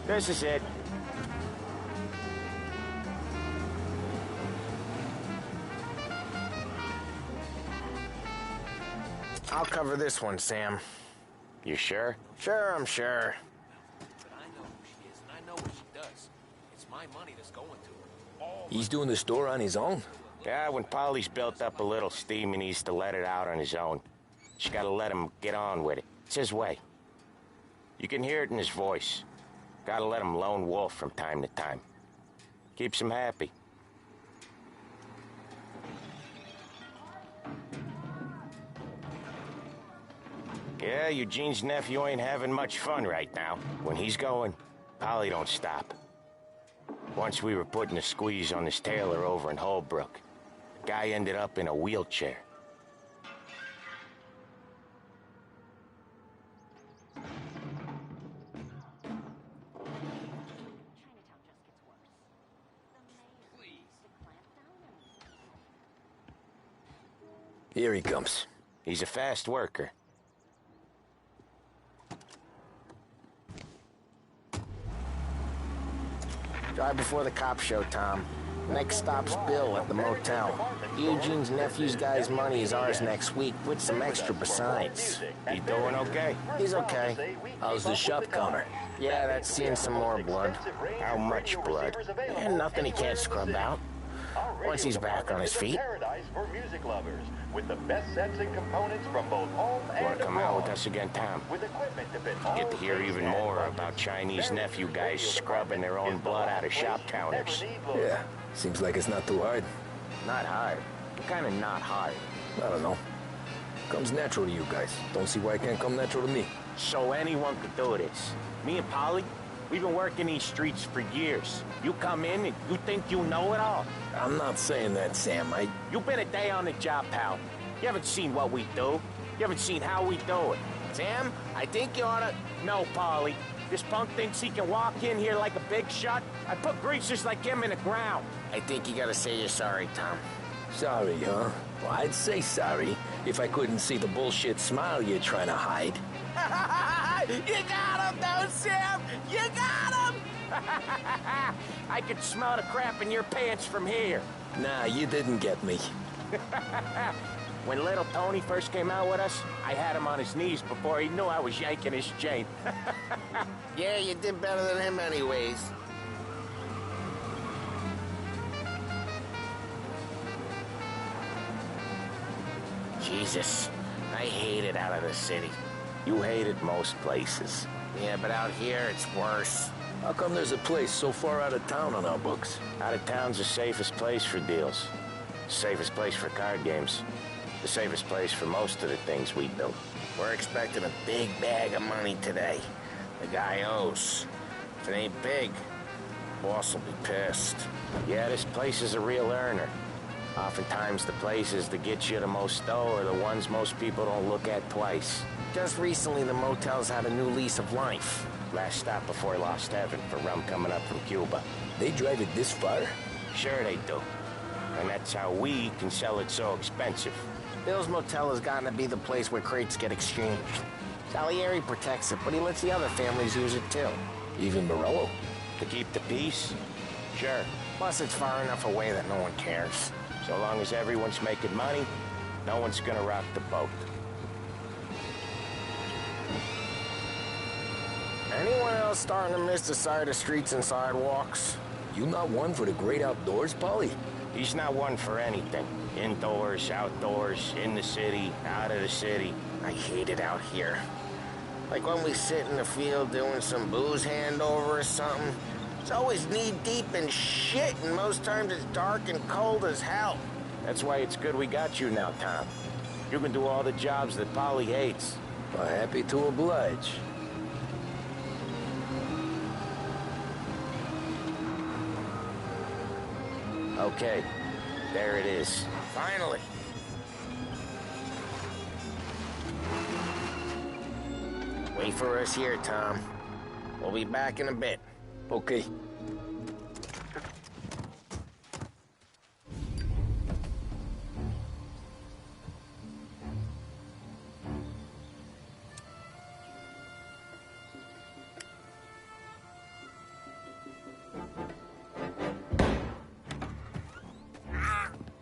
This is it. I'll cover this one, Sam. You sure? Sure, I'm sure. But I know who she is, and I know what she does. It's my money that's going to her. He's doing the store on his own? Yeah, when Polly's built up a little steam, he needs to let it out on his own. Just gotta let him get on with it. It's his way. You can hear it in his voice. Gotta let him lone wolf from time to time. Keeps him happy. Yeah, Eugene's nephew ain't having much fun right now. When he's going, Polly don't stop. Once we were putting a squeeze on this tailor over in Holbrook. The guy ended up in a wheelchair. Here he comes. He's a fast worker. Drive before the cops show, Tom. Next stop's Bill at the motel. Eugene's nephew's guy's money is ours next week, with some extra besides. He doing okay? He's okay. How's the shop counter? Yeah, that's seeing some more blood. How much blood? And nothing he can't scrub out. Once he's back on his feet. Paradise for music lovers, with the best sets and components from both home and Wanna come out abroad. with us again, Tom? With equipment to fit all Get to hear tastes even and more budgets. about Chinese Very nephew guys studio scrubbing their own department blood is the out of last shop place counters. you ever need Yeah, seems like it's not too hard. Not hard. Kinda not hard. I don't know. Comes natural to you guys. Don't see why it can't come natural to me. So anyone could do this. Me and Polly, we've been working these streets for years. You come in and you think you know it all. I'm not saying that, Sam. You've been a day on the job, pal. You haven't seen what we do. You haven't seen how we do it. Sam, I think you oughta... No, Polly. This punk thinks he can walk in here like a big shot? I put greasers like him in the ground. I think you gotta say you're sorry, Tom. Sorry, huh? Well, I'd say sorry if I couldn't see the bullshit smile you're trying to hide. You got him, though, Sam! You got him! I could smell the crap in your pants from here. Nah, you didn't get me. When little Tony first came out with us, I had him on his knees before he knew I was yanking his chain. Yeah, you did better than him anyways. Jesus, I hate it out of the city. You hated most places. Yeah, but out here it's worse. How come there's a place so far out of town on our books? Out of town's the safest place for deals. The safest place for card games. The safest place for most of the things we built. We're expecting a big bag of money today. The guy owes. If it ain't big, boss will be pissed. Yeah, this place is a real earner. Oftentimes the places that get you the most dough are the ones most people don't look at twice. Just recently, the motel's had a new lease of life. Last stop before Lost Heaven for rum coming up from Cuba. They drive it this far? Sure they do. And that's how we can sell it so expensive. Bill's Motel has gotten to be the place where crates get exchanged. Salieri protects it, but he lets the other families use it too. Even Morello? To keep the peace? Sure. Plus, it's far enough away that no one cares. So long as everyone's making money, no one's gonna rock the boat. Anyone else starting to miss the side of streets and sidewalks? You not one for the great outdoors, Paulie? He's not one for anything. Indoors, outdoors, in the city, out of the city. I hate it out here. Like when we sit in the field doing some booze handover or something. It's always knee-deep in shit, and most times it's dark and cold as hell. That's why it's good we got you now, Tom. You can do all the jobs that Polly hates. Well, happy to oblige. Okay, there it is. Finally. Wait for us here, Tom. We'll be back in a bit. Okay.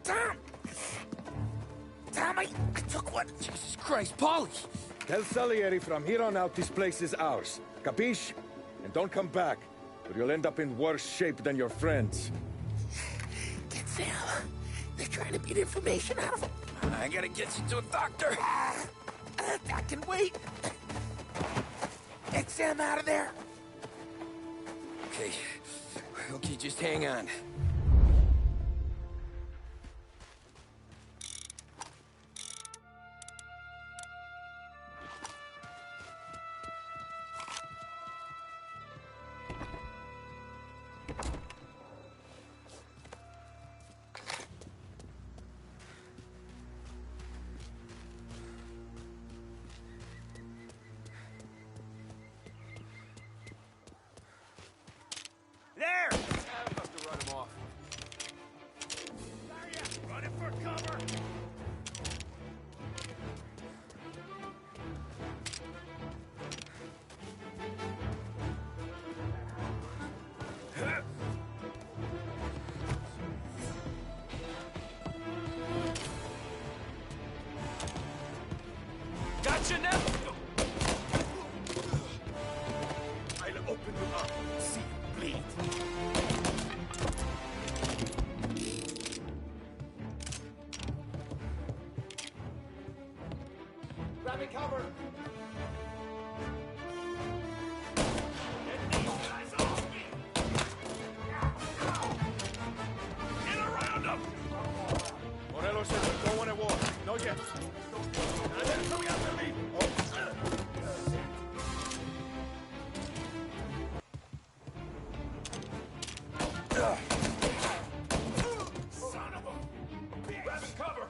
Tom! Tom, I took one. Jesus Christ, Paulie! Tell Salieri from here on out this place is ours. Capiche? And don't come back, or you'll end up in worse shape than your friends. Get Sam. They're trying to beat information out of him. I gotta get you to a doctor. I can wait. Get Sam out of there. Okay. Okay, just hang on. There! I have to run him off. Running for cover! Gotcha now! I'll open you up. See you bleed. Grabbing cover! Get these guys off me! Get around them! Morelos says we don't want a war. No yet. Son of a bitch! Grabbing cover!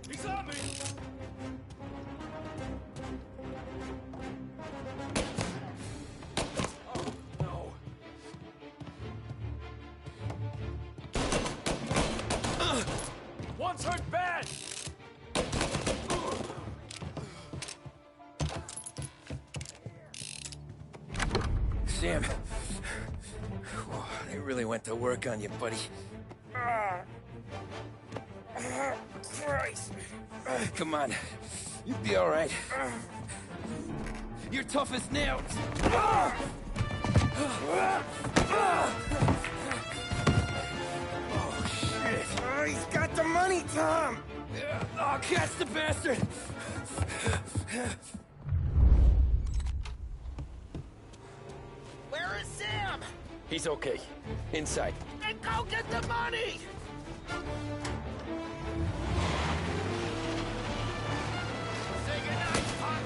He's on me! John's hurt bad! Sam, they really went to work on you, buddy. Christ! Come on, you'll be all right. You're tough as nails. Oh, shit. He's got the money, Tom! Oh, catch the bastard! Where is Sam? He's okay. Inside. Then go get the money! Say goodnight, Pop.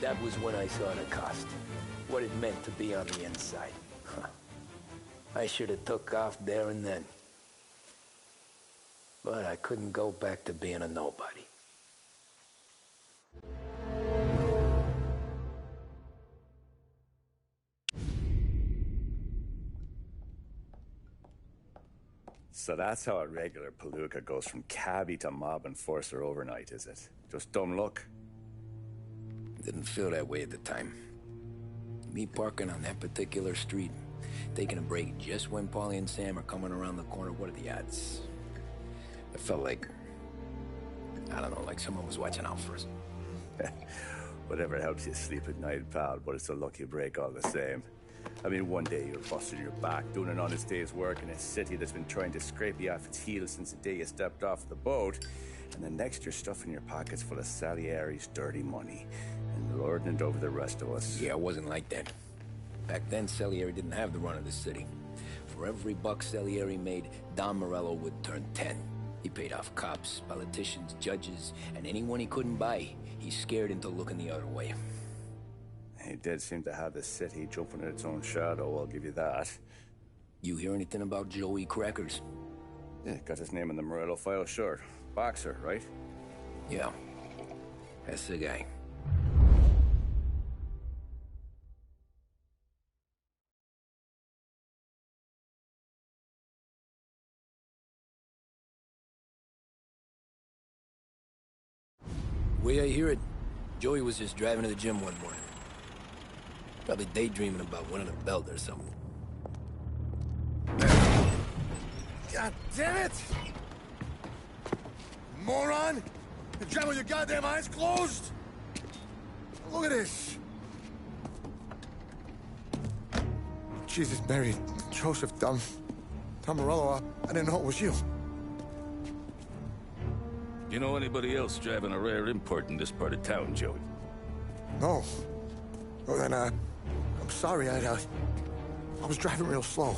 That was when I saw the cost. What it meant to be on the inside. Huh. I should have took off there and then. But I couldn't go back to being a nobody. So that's how a regular palooka goes from cabbie to mob enforcer overnight, is it? Just dumb luck? Didn't feel that way at the time. Me parking on that particular street, taking a break just when Paulie and Sam are coming around the corner, what are the odds? I felt like, I don't know, like someone was watching out for us. Whatever helps you sleep at night, pal, but it's a lucky break all the same. I mean, one day you're busting your back, doing an honest day's work in a city that's been trying to scrape you off its heels since the day you stepped off the boat, and the next you're stuffing your pockets full of Salieri's dirty money and lording it over the rest of us. Yeah, it wasn't like that. Back then, Salieri didn't have the run of the city. For every buck Salieri made, Don Morello would turn 10. He paid off cops, politicians, judges, and anyone he couldn't buy, he scared into looking the other way. He did seem to have the city jumping at its own shadow, I'll give you that. You hear anything about Joey Crackers? Yeah, got his name in the Morello file, sure. Boxer, right? Yeah, that's the guy. Way I hear it, Joey was just driving to the gym one morning. Probably daydreaming about winning a belt or something. God damn it! Moron! You drive with your goddamn eyes closed? Look at this! Jesus, Mary, Joseph, Tom Morello, I didn't know it was you. You know anybody else driving a rare import in this part of town, Joey? No. Well, then, I'm sorry, I was driving real slow.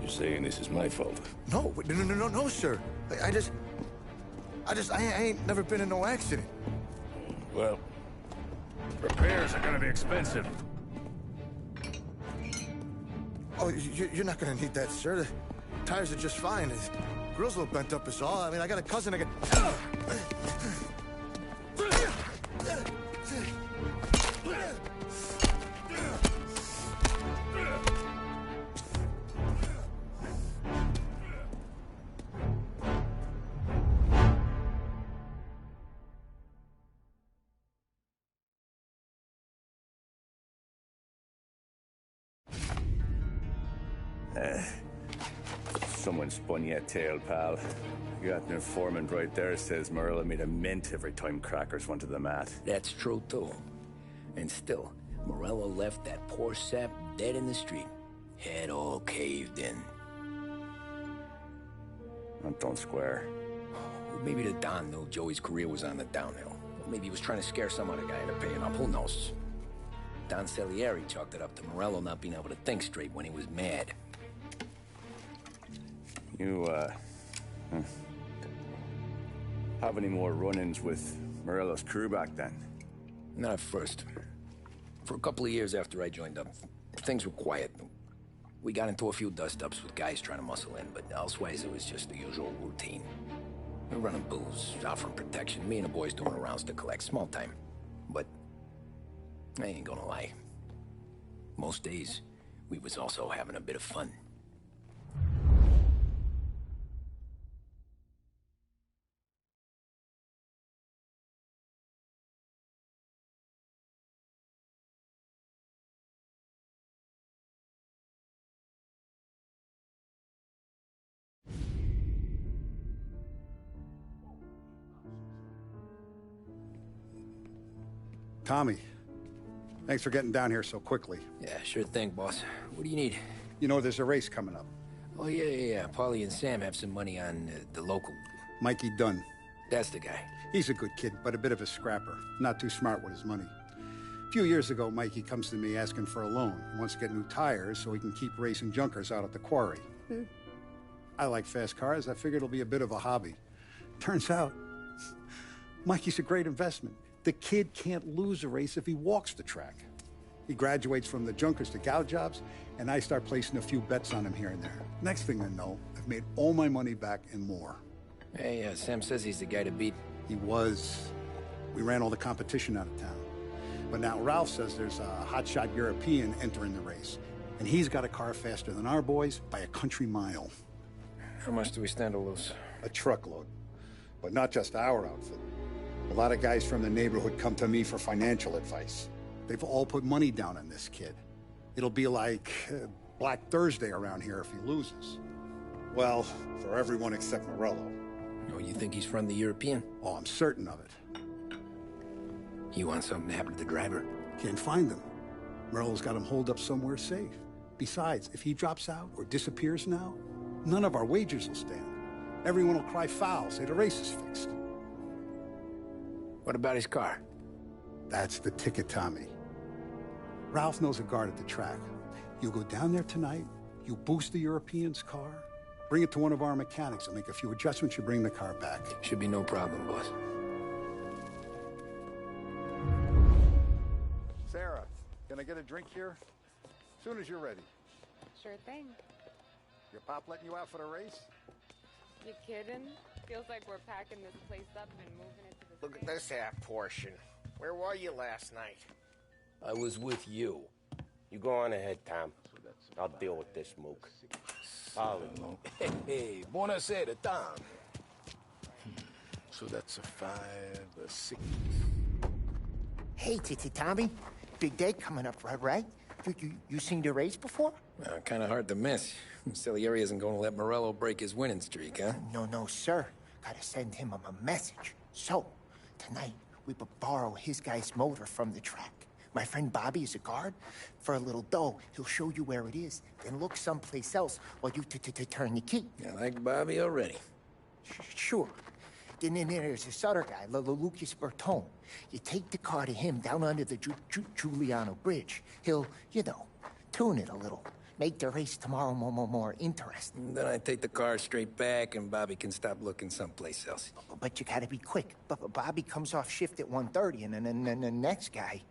You're saying this is my fault? No, no, sir. I ain't never been in no accident. Well, repairs are gonna be expensive. Oh, you're not gonna need that, sir. The tires are just fine. The grill's a little bent up is all. I mean, I got a cousin that can... Someone spun you a tail, pal. You got an informant right there says Morello made a mint every time crackers went to the mat. That's true, too. And still, Morello left that poor sap dead in the street. Head all caved in. That don't square. Maybe the Don knew Joey's career was on the downhill. Or maybe he was trying to scare some other guy into paying up. Who knows? Don Salieri chalked it up to Morello not being able to think straight when he was mad. You, have any more run-ins with Morello's crew back then? Not at first. For a couple of years after I joined up, things were quiet. We got into a few dust-ups with guys trying to muscle in, but elsewise it was just the usual routine. We were running booze, offering protection, me and the boys doing rounds to collect, small time. But I ain't gonna lie. Most days, we was also having a bit of fun. Tommy, thanks for getting down here so quickly. Yeah, sure thing, boss. What do you need? You know, there's a race coming up. Oh, yeah. Paulie and Sam have some money on the local. Mikey Dunn. That's the guy. He's a good kid, but a bit of a scrapper. Not too smart with his money. A few years ago, Mikey comes to me asking for a loan. He wants to get new tires so he can keep racing junkers out at the quarry. I like fast cars. I figured it'll be a bit of a hobby. Turns out, Mikey's a great investment. The kid can't lose a race if he walks the track. He graduates from the junkers to gal jobs, and I start placing a few bets on him here and there. Next thing I know, I've made all my money back and more. Hey, Sam says he's the guy to beat. He was. We ran all the competition out of town. But now Ralph says there's a hotshot European entering the race, and he's got a car faster than our boys by a country mile. How much do we stand to lose? A truckload. But not just our outfit. A lot of guys from the neighborhood come to me for financial advice. They've all put money down on this kid. It'll be like Black Thursday around here if he loses. Well, for everyone except Morello. Oh, you think he's from the European? Oh, I'm certain of it. You want something to happen to the driver? Can't find him. Morello's got him holed up somewhere safe. Besides, if he drops out or disappears now, none of our wagers will stand. Everyone will cry foul, say the race is fixed. What about his car? That's the ticket, Tommy. Ralph knows a guard at the track. You go down there tonight, you boost the European's car, bring it to one of our mechanics, and make a few adjustments, you bring the car back. Should be no problem, boss. Sarah, can I get a drink here? As soon as you're ready. Sure thing. Your pop letting you out for the race? You kidding? Feels like we're packing this place up and moving it to the Look at this half portion. Where were you last night? I was with you. You go on ahead, Tom. I'll deal with this mook. Hey, buonasera, Tom. So that's a 5, a 6. Hey, Tommy. Big day coming up, right? You seen the race before? Kind of hard to miss. Salieri isn't going to let Morello break his winning streak, huh? No, sir. Gotta send him a message. So, tonight, we borrow his guy's motor from the track. My friend Bobby is a guard. For a little dough, he'll show you where it is, then look someplace else while you turn the key. I like Bobby already. Sure. Then there's this other guy, Lucas Bertone. You take the car to him down under the Giuliano Bridge. He'll, tune it a little. Make the race tomorrow more interesting. Then I take the car straight back and Bobby can stop looking someplace else. But you gotta be quick. Bobby comes off shift at 1:30 and then the next guy,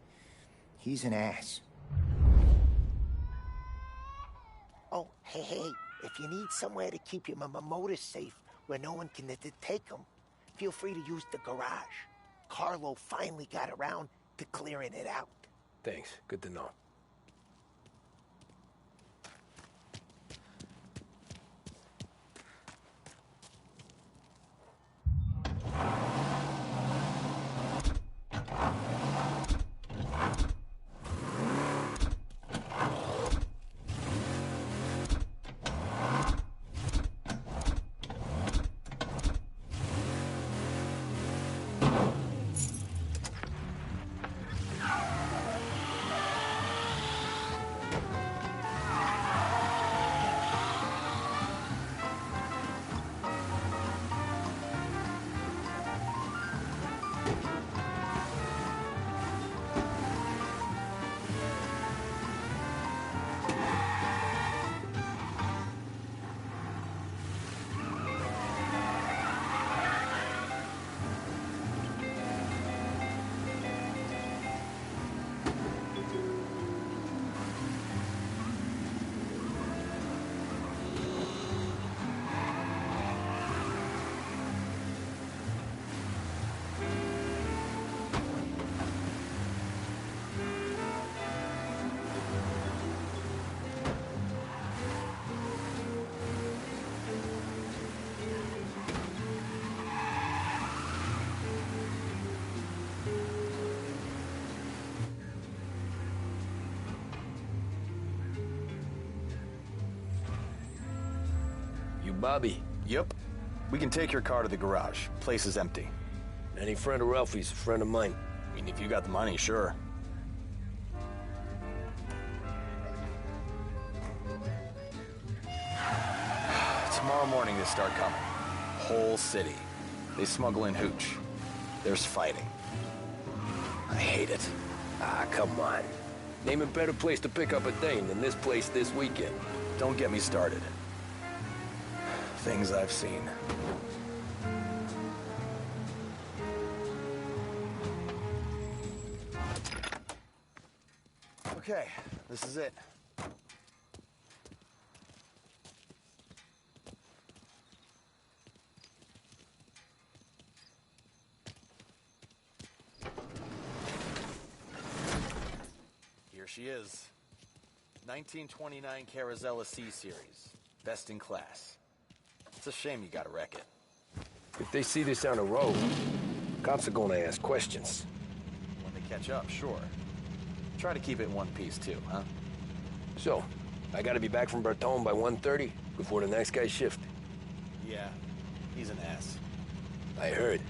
he's an ass. Hey, if you need somewhere to keep your motor safe where no one can take them, feel free to use the garage. Carlo finally got around to clearing it out. Thanks. Good to know. Bobby? Yep. We can take your car to the garage. Place is empty. Any friend of Ralphie's, a friend of mine. I mean, if you got the money, sure. Tomorrow morning they start coming. Whole city. They smuggle in hooch. There's fighting. I hate it. Ah, come on. Name a better place to pick up a dame than this place this weekend. Don't get me started. Things I've seen. Okay, this is it. Here she is. 1929 Carazella C-Series. Best in class. It's a shame you gotta wreck it. If they see this on the road, cops are gonna ask questions. When they catch up, sure. Try to keep it in one piece, too, huh? So, I gotta be back from Bertone by 1:30 before the next guy's shift. Yeah, he's an ass. I heard.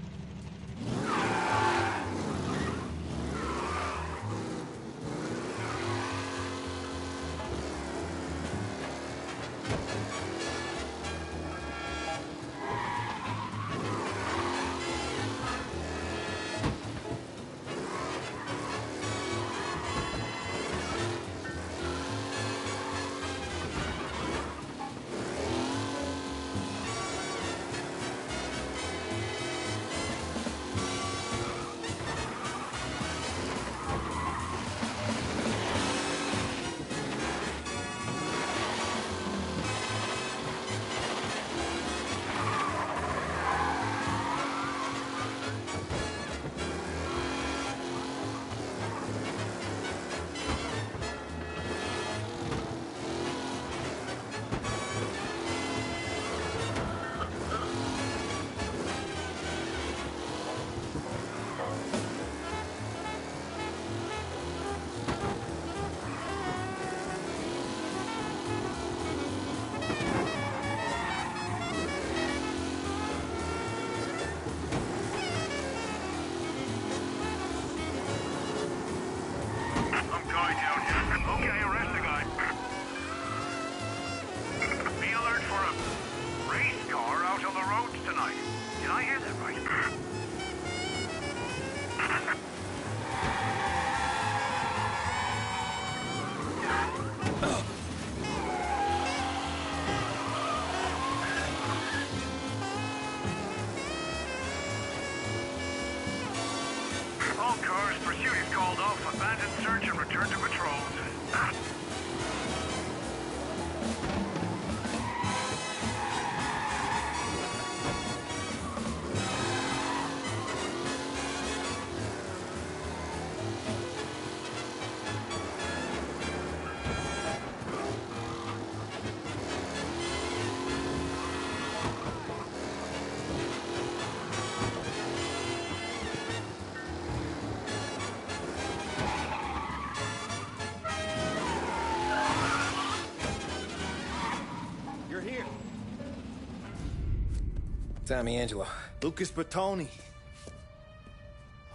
Tommy Angelo. Lucas Bertoni.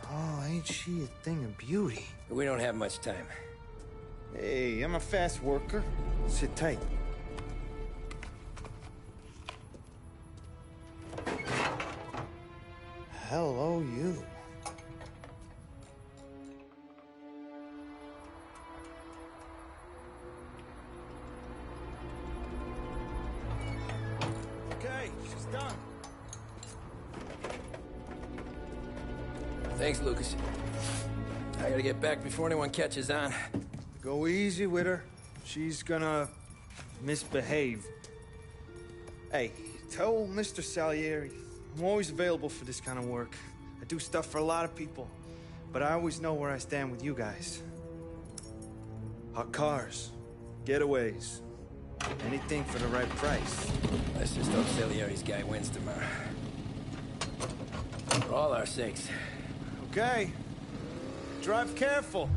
Oh, ain't she a thing of beauty? We don't have much time. Hey, I'm a fast worker. Sit tight. Hello, you. Okay, she's done. Thanks, Lucas. I gotta get back before anyone catches on. Go easy with her. She's gonna misbehave. Hey, tell Mr. Salieri I'm always available for this kind of work. I do stuff for a lot of people, but I always know where I stand with you guys. Hot cars, getaways, anything for the right price. Let's just hope Salieri's guy wins tomorrow. For all our sakes. Okay. Drive careful.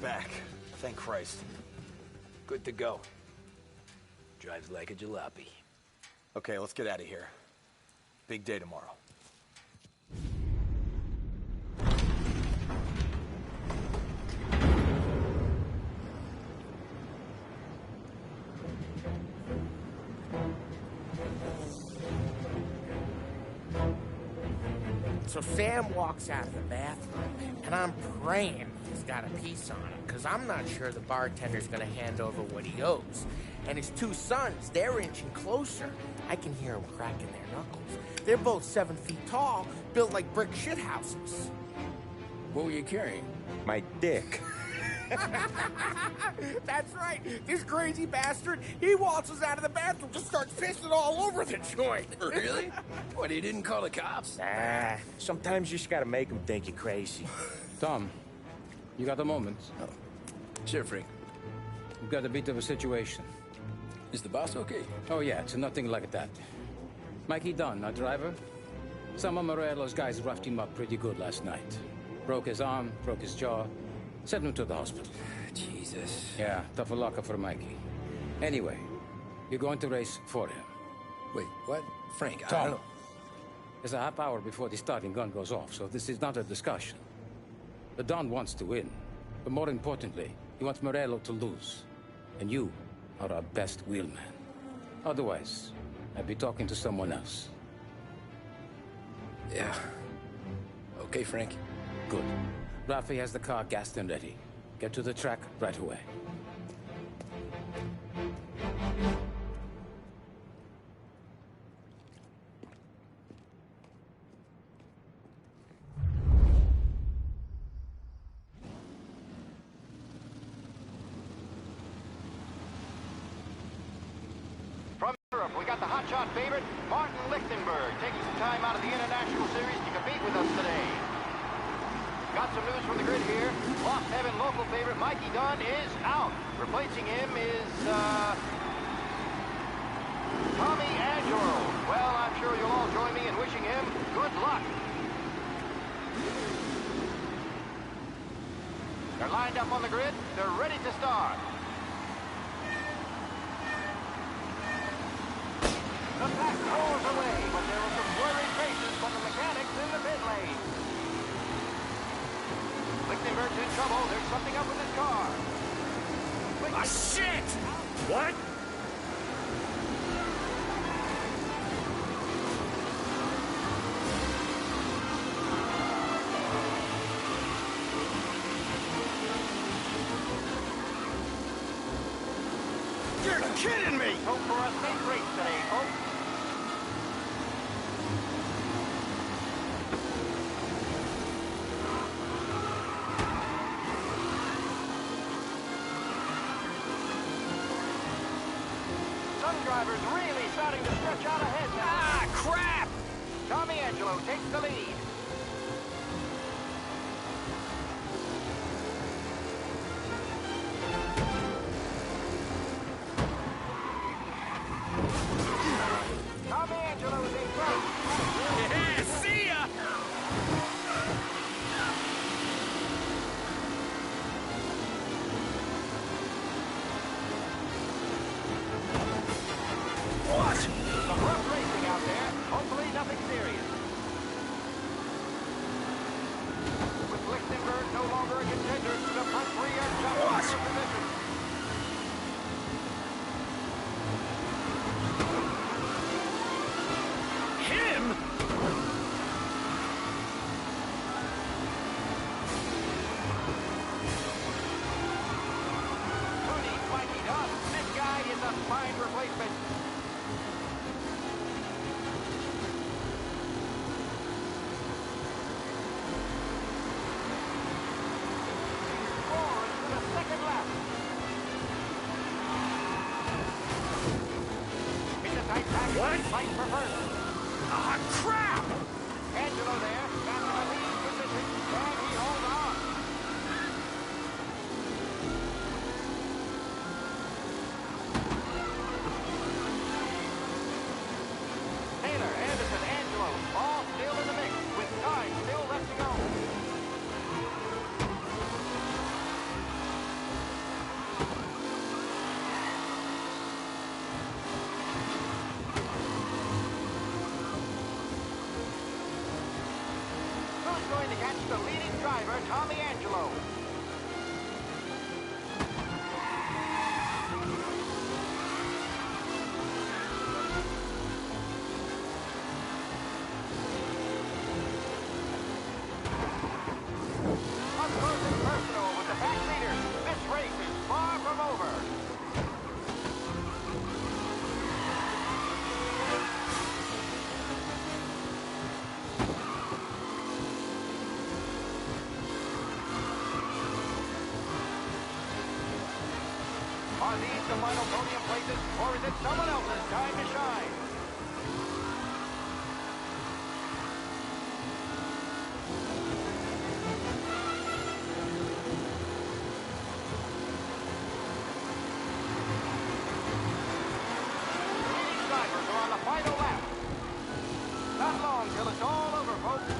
Back. Thank Christ. Good to go. Drives like a jalopy. Okay, let's get out of here. Big day tomorrow. So Sam walks out of the bathroom, and I'm praying he's got a piece on him, because I'm not sure the bartender's going to hand over what he owes. And his two sons, they're inching closer. I can hear them cracking their knuckles. They're both 7 feet tall, built like brick shithouses. What were you carrying? My dick. That's right. This crazy bastard, he waltzes out of the bathroom, just starts pissing all over the joint. Really? What, he didn't call the cops? Nah, sometimes you just gotta make them think you're crazy. Tom, you got a moment? Oh. Sure, Frank. We've got a bit of a situation. Is the boss okay? Oh, yeah, it's nothing like that. Mikey Dunn, our driver. Some of Morello's guys roughed him up pretty good last night. Broke his arm, broke his jaw, sent him to the hospital. Jesus. Yeah, tough luck for Mikey. Anyway, you're going to race for him. Wait, what? Frank, I Tom, don't know. there's a half hour before the starting gun goes off, so this is not a discussion. The Don wants to win, but more importantly, he wants Morello to lose. And you are our best wheelman. Otherwise, I'd be talking to someone else. Yeah. Okay, Frank. Good. Rafi has the car gassed and ready. Get to the track right away. From Europe, we got the hotshot favorite, Martin Lichtenberg, taking some time out of the International Series to compete with us today. Got some news from the grid here. Lost Heaven local favorite Mikey Dunn is out. Replacing him is, Tommy Angelo. Well, I'm sure you'll all join me in wishing him good luck. They're lined up on the grid. They're ready to start. The pack rolls away, but there are some worried faces from the mechanics in the pit lane. Lichtenberg's in trouble. There's something up with his car. Ah, shit! What? You're kidding me! Hope for a safe race today, folks. Some drivers really starting to stretch out ahead now. Ah, crap! Tommy Angelo takes the lead. Tommy Angelo is in front. Yeah, see ya! What? Some rough racing out there. Hopefully nothing serious. With Lichtenberg no longer a contender, the front three are jumping for position. Him? Who needs Mikey Dunn? This guy is a fine replacement. Forward to the second lap. It's a tight pack. What? Fight for first. Ah, crap! Angelo there, back in the lead position. Can he hold on? Taylor, Anderson, Angelo, all still in the mix, with time still left to go. Who's going to catch the leading Are these the final podium places, or is it someone else's time to shine? Leading drivers are on the final lap. Not long till it's all over, folks.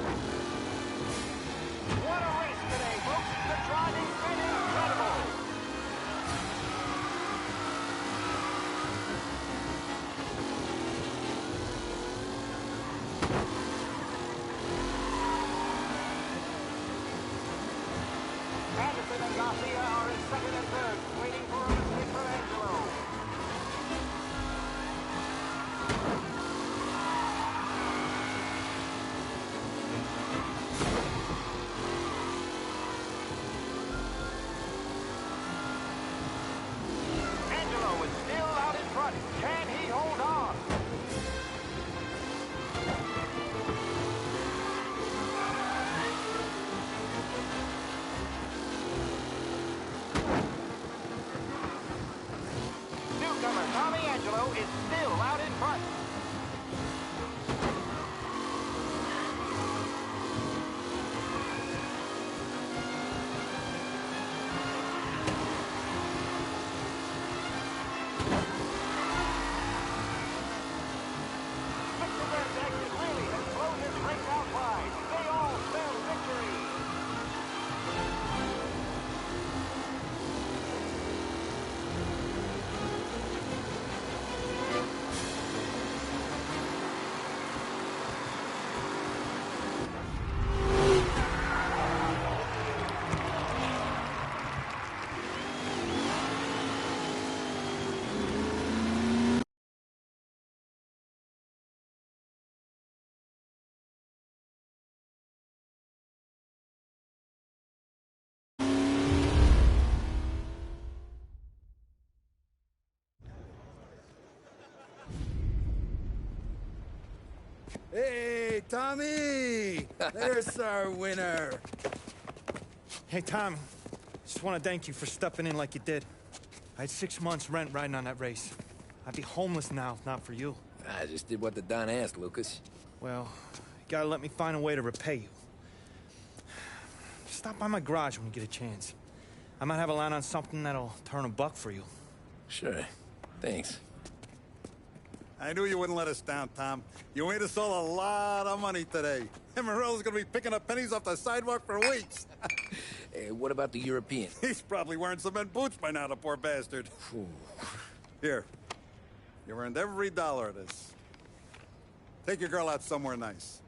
What a race today, folks. The driving's been incredible. Anderson and Mafia are in second and third, waiting for a mistake from Angelo. Angelo is still out in front. Can he hold on? Newcomer Tommy Angelo is still out in front. Mr. Redneck really has blown this race out wide. They all spell victory. Hey, Tommy! There's our winner. Hey, Tommy. Just want to thank you for stepping in like you did. I had 6 months rent riding on that race. I'd be homeless now if not for you. I just did what the Don asked, Lucas. Well, you gotta let me find a way to repay you. Stop by my garage when you get a chance. I might have a line on something that'll turn $1 for you. Sure. Thanks. I knew you wouldn't let us down, Tom. You made us all a lot of money today. And Morello's gonna be picking up pennies off the sidewalk for weeks. Hey, what about the European? He's probably wearing cement boots by now, the poor bastard. Here. You earned every dollar of this. Take your girl out somewhere nice.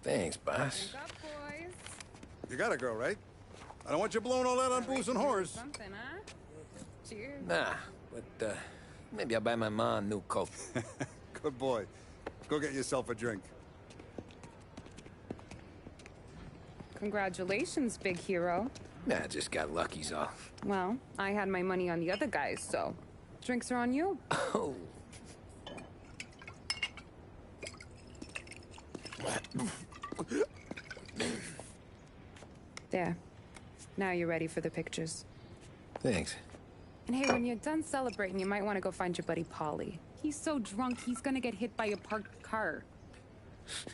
Thanch, boss. Wake up, boys. You got a girl, right? I don't want you blowing all that on booze and whores. Something, huh? Cheers. Nah, but, maybe I'll buy my mom a new coat. Good boy. Go get yourself a drink. Congratulations, big hero. Nah, just got lucky's all. Well, I had my money on the other guys, so drinks are on you. Oh. There. Now you're ready for the pictures. Thanks. And hey, when you're done celebrating, you might want to go find your buddy Paulie. He's so drunk, he's gonna get hit by a parked car.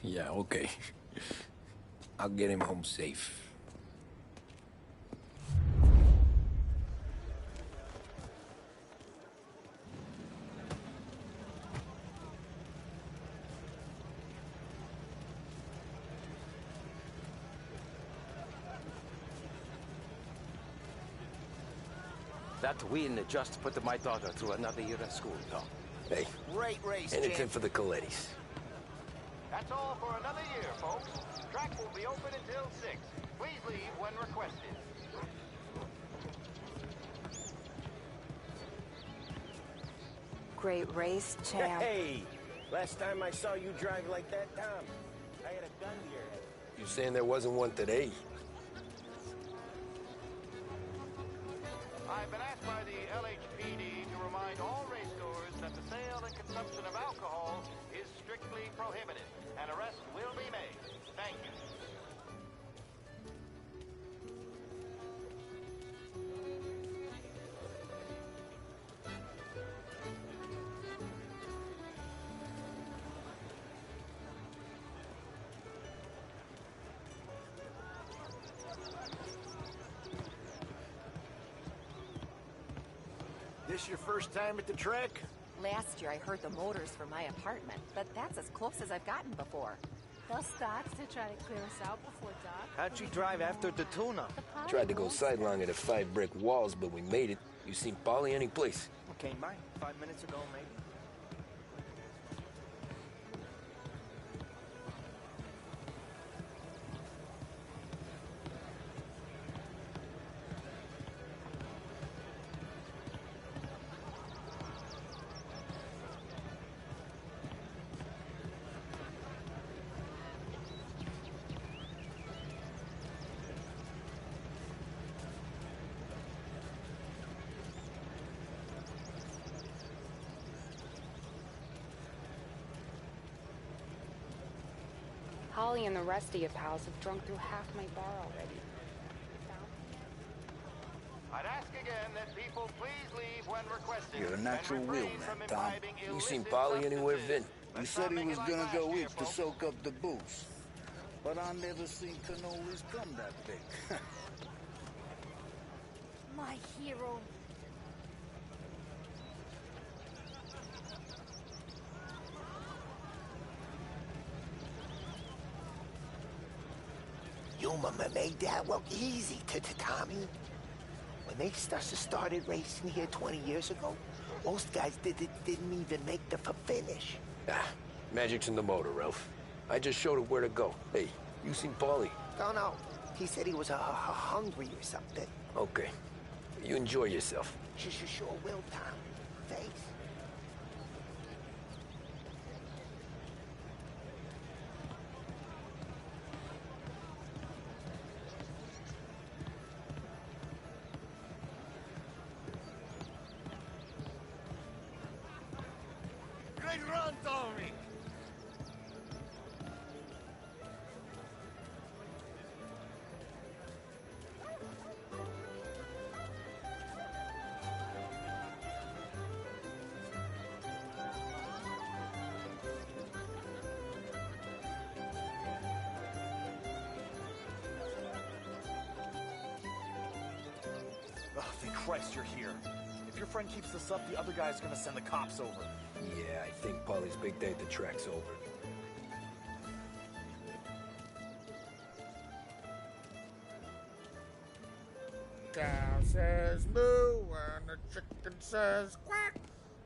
Yeah, okay. I'll get him home safe. That win just put my daughter through another year in school, though. Hey, Great race, anything champ. for the Colettis. That's all for another year, folks. Track will be open until 6. Please leave when requested. Great race, champ. Hey! Last time I saw you drive like that, Tom, I had a gun to your head. You saying there wasn't one today? I've been asked by the LHPD to remind all racegoers that the sale and consumption of alcohol is strictly prohibited. An arrest will be made. Thank you. This your first time at the track? Last year I heard the motors for my apartment, but that's as close as I've gotten before. They'll start to try to clear us out before dark. How'd you drive after the tuna? Tried to go sidelong at the 5 brick walls, but we made it. You seen Polly any place? Came by 5 minutes ago, maybe. Holly and the rest of your pals have drunk through half my bar already. I'd ask again that people please leave when requested. You're a natural wheelman, Tom. You seen Polly anywhere, Vin? He said he was gonna go east to soak up the booze. But I never seen cannolis come that big. My hero. You made that look easy to Tommy. When they started racing here 20 years ago, most guys didn't even make the finish. Ah, magic's in the motor, Ralph. I just showed it where to go. Hey, you seen Paulie? No. He said he was hungry or something. Okay. You enjoy yourself. Sure will, Tom. Thanks. Great run, Tommy! Oh, thank Christ you're here. If your friend keeps this up, the other guy's gonna send the cops over. Yeah, I think Polly's big day at the track's over. Cow says moo and the chicken says quack.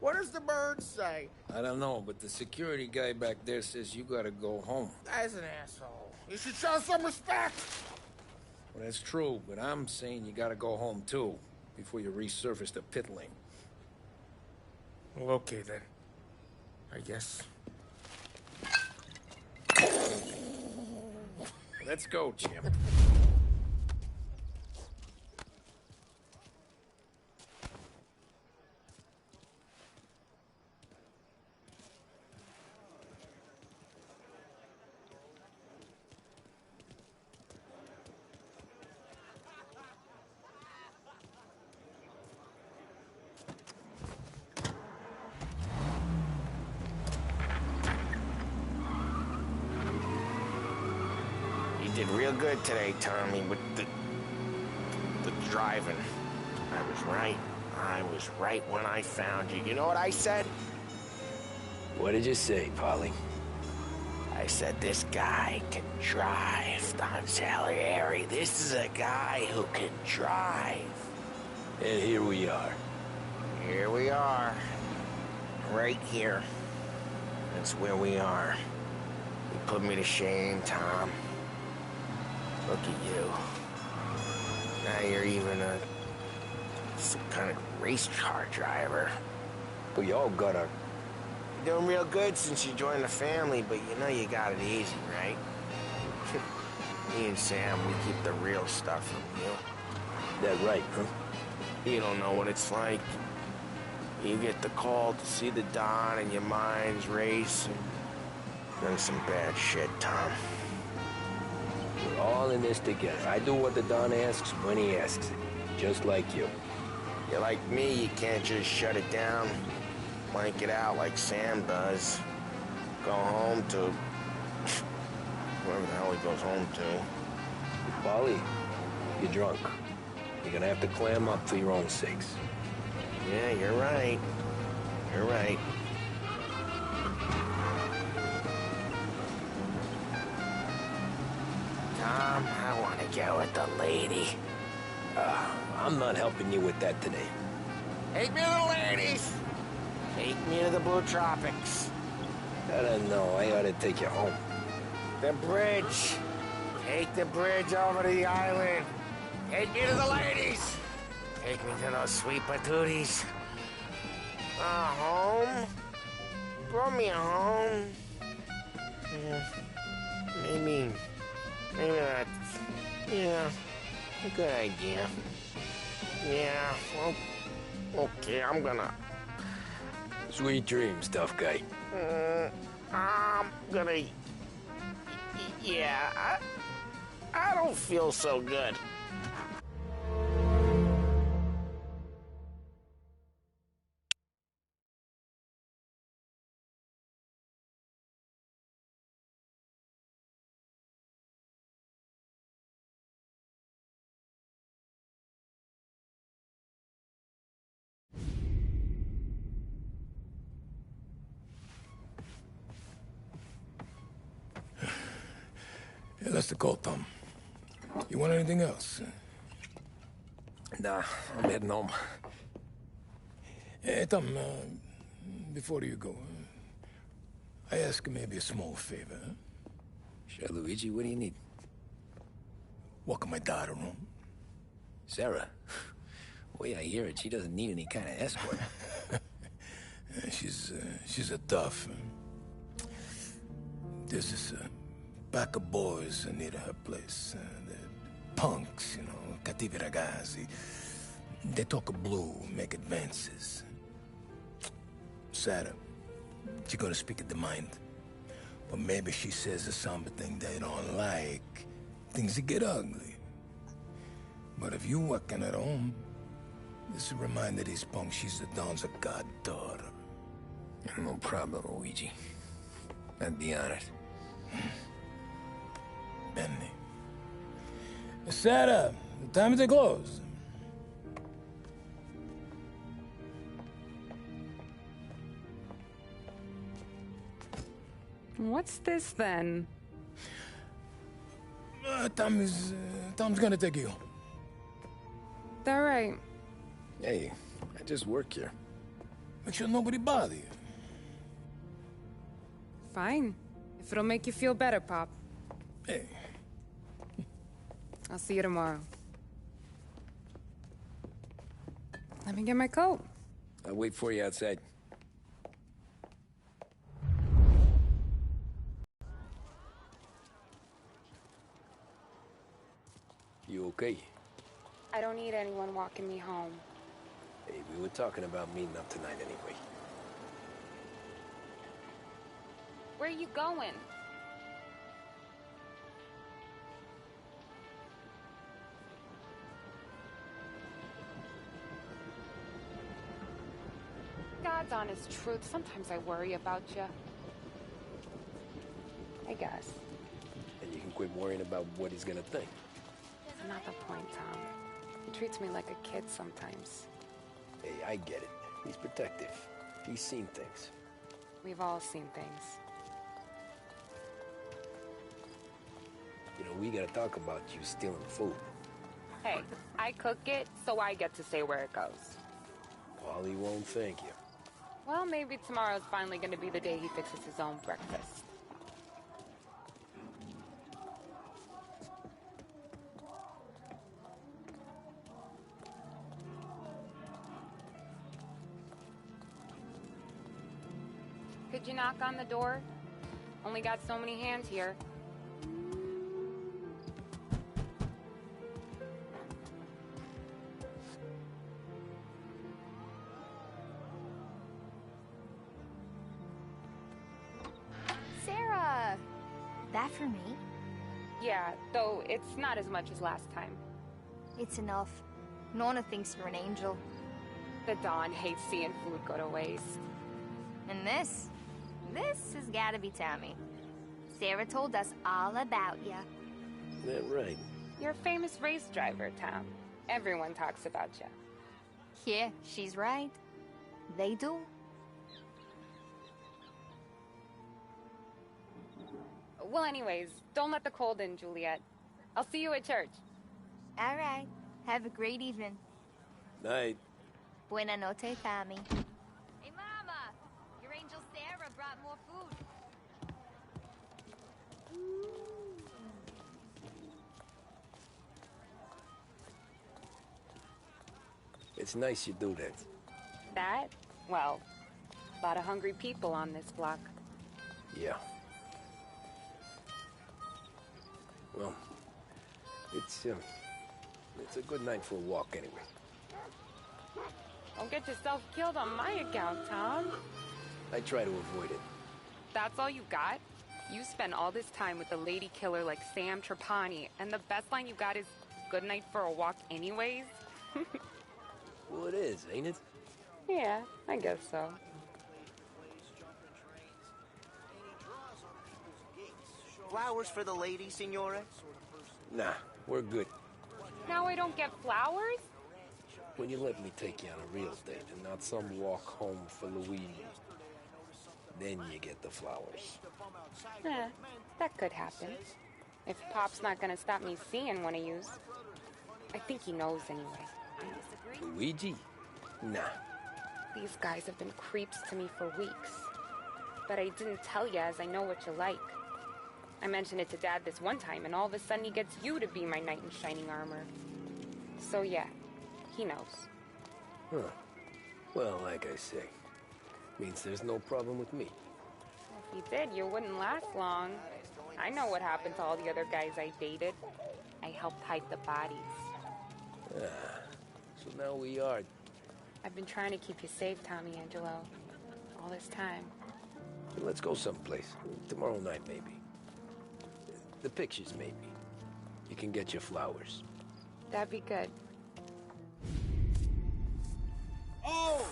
What does the bird say? I don't know, but the security guy back there says you gotta go home. Guy's an asshole. You should show some respect. Well, that's true, but I'm saying you gotta go home too, before you resurface the pit lane. Well, okay then. I guess. Let's go, champ. You did real good today, Tommy, with the driving. I was right. I was right when I found you. You know what I said? What did you say, Polly? I said, this guy can drive, Don Salieri. This is a guy who can drive. And here we are. Here we are. Right here. That's where we are. You put me to shame, Tom. Look at you. Now you're even some kind of race car driver. But y'all got our... You're doing real good since you joined the family, but you know you got it easy, right? Me and Sam, we keep the real stuff from you. That right, huh? You don't know what it's like. You get the call to see the Don and your minds race, and then some bad shit, Tom. We're all in this together. I do what the Don asks when he asks it. Just like you. You're like me, you can't just shut it down, blank it out like Sam does. Go home to... wherever the hell he goes home to. Polly, you're drunk. You're gonna have to clam up for your own sakes. Yeah, you're right. You're right. Tom, I want to go with the lady. I'm not helping you with that today. Take me to the ladies! Take me to the Blue Tropics. I don't know. I ought to take you home. The bridge. Take the bridge over to the island. Take me to the ladies. Take me to those sweet patooties. Home? Brought me a home. Yeah. Maybe that's... Yeah, a good idea. Yeah, well, okay, I'm gonna... Sweet dreams, tough guy. I'm gonna... Yeah, I don't feel so good. Yeah, that's the call, Tom. You want anything else? Nah, I'm heading home. Hey, Tom, before you go, I ask maybe a small favor. Huh? Sure, Luigi, what do you need? Walk my daughter home. Sarah? The way I hear it, she doesn't need any kind of escort. She's a tough. There's this pack of boys near her place. They're punks, you know, cattivi ragazzi. They talk blue, make advances. Sarah, she's gonna speak at the mind. But maybe she says something they don't like. Things that get ugly. But if you walking at home, this is a reminder these punks she's the Don's a goddaughter. No problem, Luigi. I'd be honored. Benny. Sarah, the time to close. What's this then? Tom's gonna take you. All right. Hey, I just work here. Make sure nobody bother you. Fine. If it'll make you feel better, Pop. Hey. I'll see you tomorrow. Let me get my coat. I'll wait for you outside. You okay? I don't need anyone walking me home. Hey, we were talking about meeting up tonight anyway. Where are you going? God's honest truth, sometimes I worry about you. I guess. And you can quit worrying about what he's gonna think. That's not the point, Tom. He treats me like a kid sometimes. Hey, I get it. He's protective. He's seen things. We've all seen things. You know, we gotta talk about you stealing food. Hey, I cook it, so I get to say where it goes. Paulie won't thank you. Well, maybe tomorrow's finally gonna be the day he fixes his own breakfast. Could you knock on the door? Only got so many hands here. Sarah! That for me? Yeah, though it's not as much as last time. It's enough. Nona thinks you're an angel. The Dawn hates seeing food go to waste. And this has gotta be Tommy. Sarah told us all about ya. That right. You're a famous race driver, Tom. Everyone talks about you. Yeah, she's right. They do. Well, anyways, don't let the cold in, Juliet. I'll see you at church. All right. Have a great evening. Night. Buena noche, Tommy. Hey, Mama! Your angel Sarah brought more food. It's nice you do that. That? Well, a lot of hungry people on this block. Yeah. Well, it's a good night for a walk anyway. Don't get yourself killed on my account, Tom. I try to avoid it. That's all you got? You spend all this time with a lady killer like Sam Trapani, and the best line you got is, good night for a walk anyways? Well, it is, ain't it? Yeah, I guess so. Flowers for the lady, Signora? Nah, we're good. Now I don't get flowers? When you let me take you on a real date and not some walk home for Luigi, then you get the flowers. That could happen. If Pop's not gonna stop me seeing one of yous. I think he knows anyway. Luigi? Nah. These guys have been creeps to me for weeks. But I didn't tell you as I know what you like. I mentioned it to Dad this one time, and all of a sudden he gets you to be my knight in shining armor. So yeah, he knows. Huh. Well, like I say, means there's no problem with me. If he did, you wouldn't last long. I know what happened to all the other guys I dated. I helped hide the bodies. So now we are. I've been trying to keep you safe, Tommy Angelo. All this time. Let's go someplace. Tomorrow night, maybe. The pictures, maybe. You can get your flowers. That'd be good. Oh!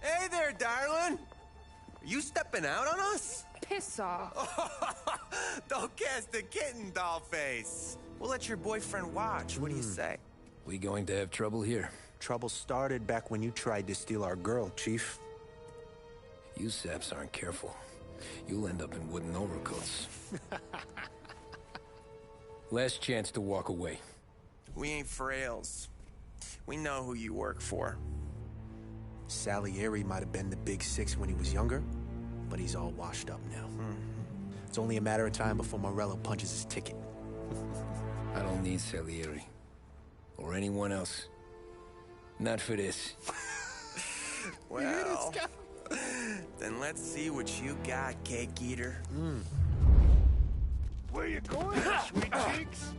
Hey there, darling! Are you stepping out on us? Piss off. Don't cast the kitten, dollface. We'll let your boyfriend watch. What do you say? We going to have trouble here? Trouble started back when you tried to steal our girl, Chief. You saps aren't careful. You'll end up in wooden overcoats. Last chance to walk away. We ain't frails. We know who you work for. Salieri might have been the big six when he was younger, but he's all washed up now. It's only a matter of time before Morello punches his ticket. I don't need Salieri. Or anyone else. Not for this. Well, then let's see what you got, cake eater. Where you going, sweet cheeks?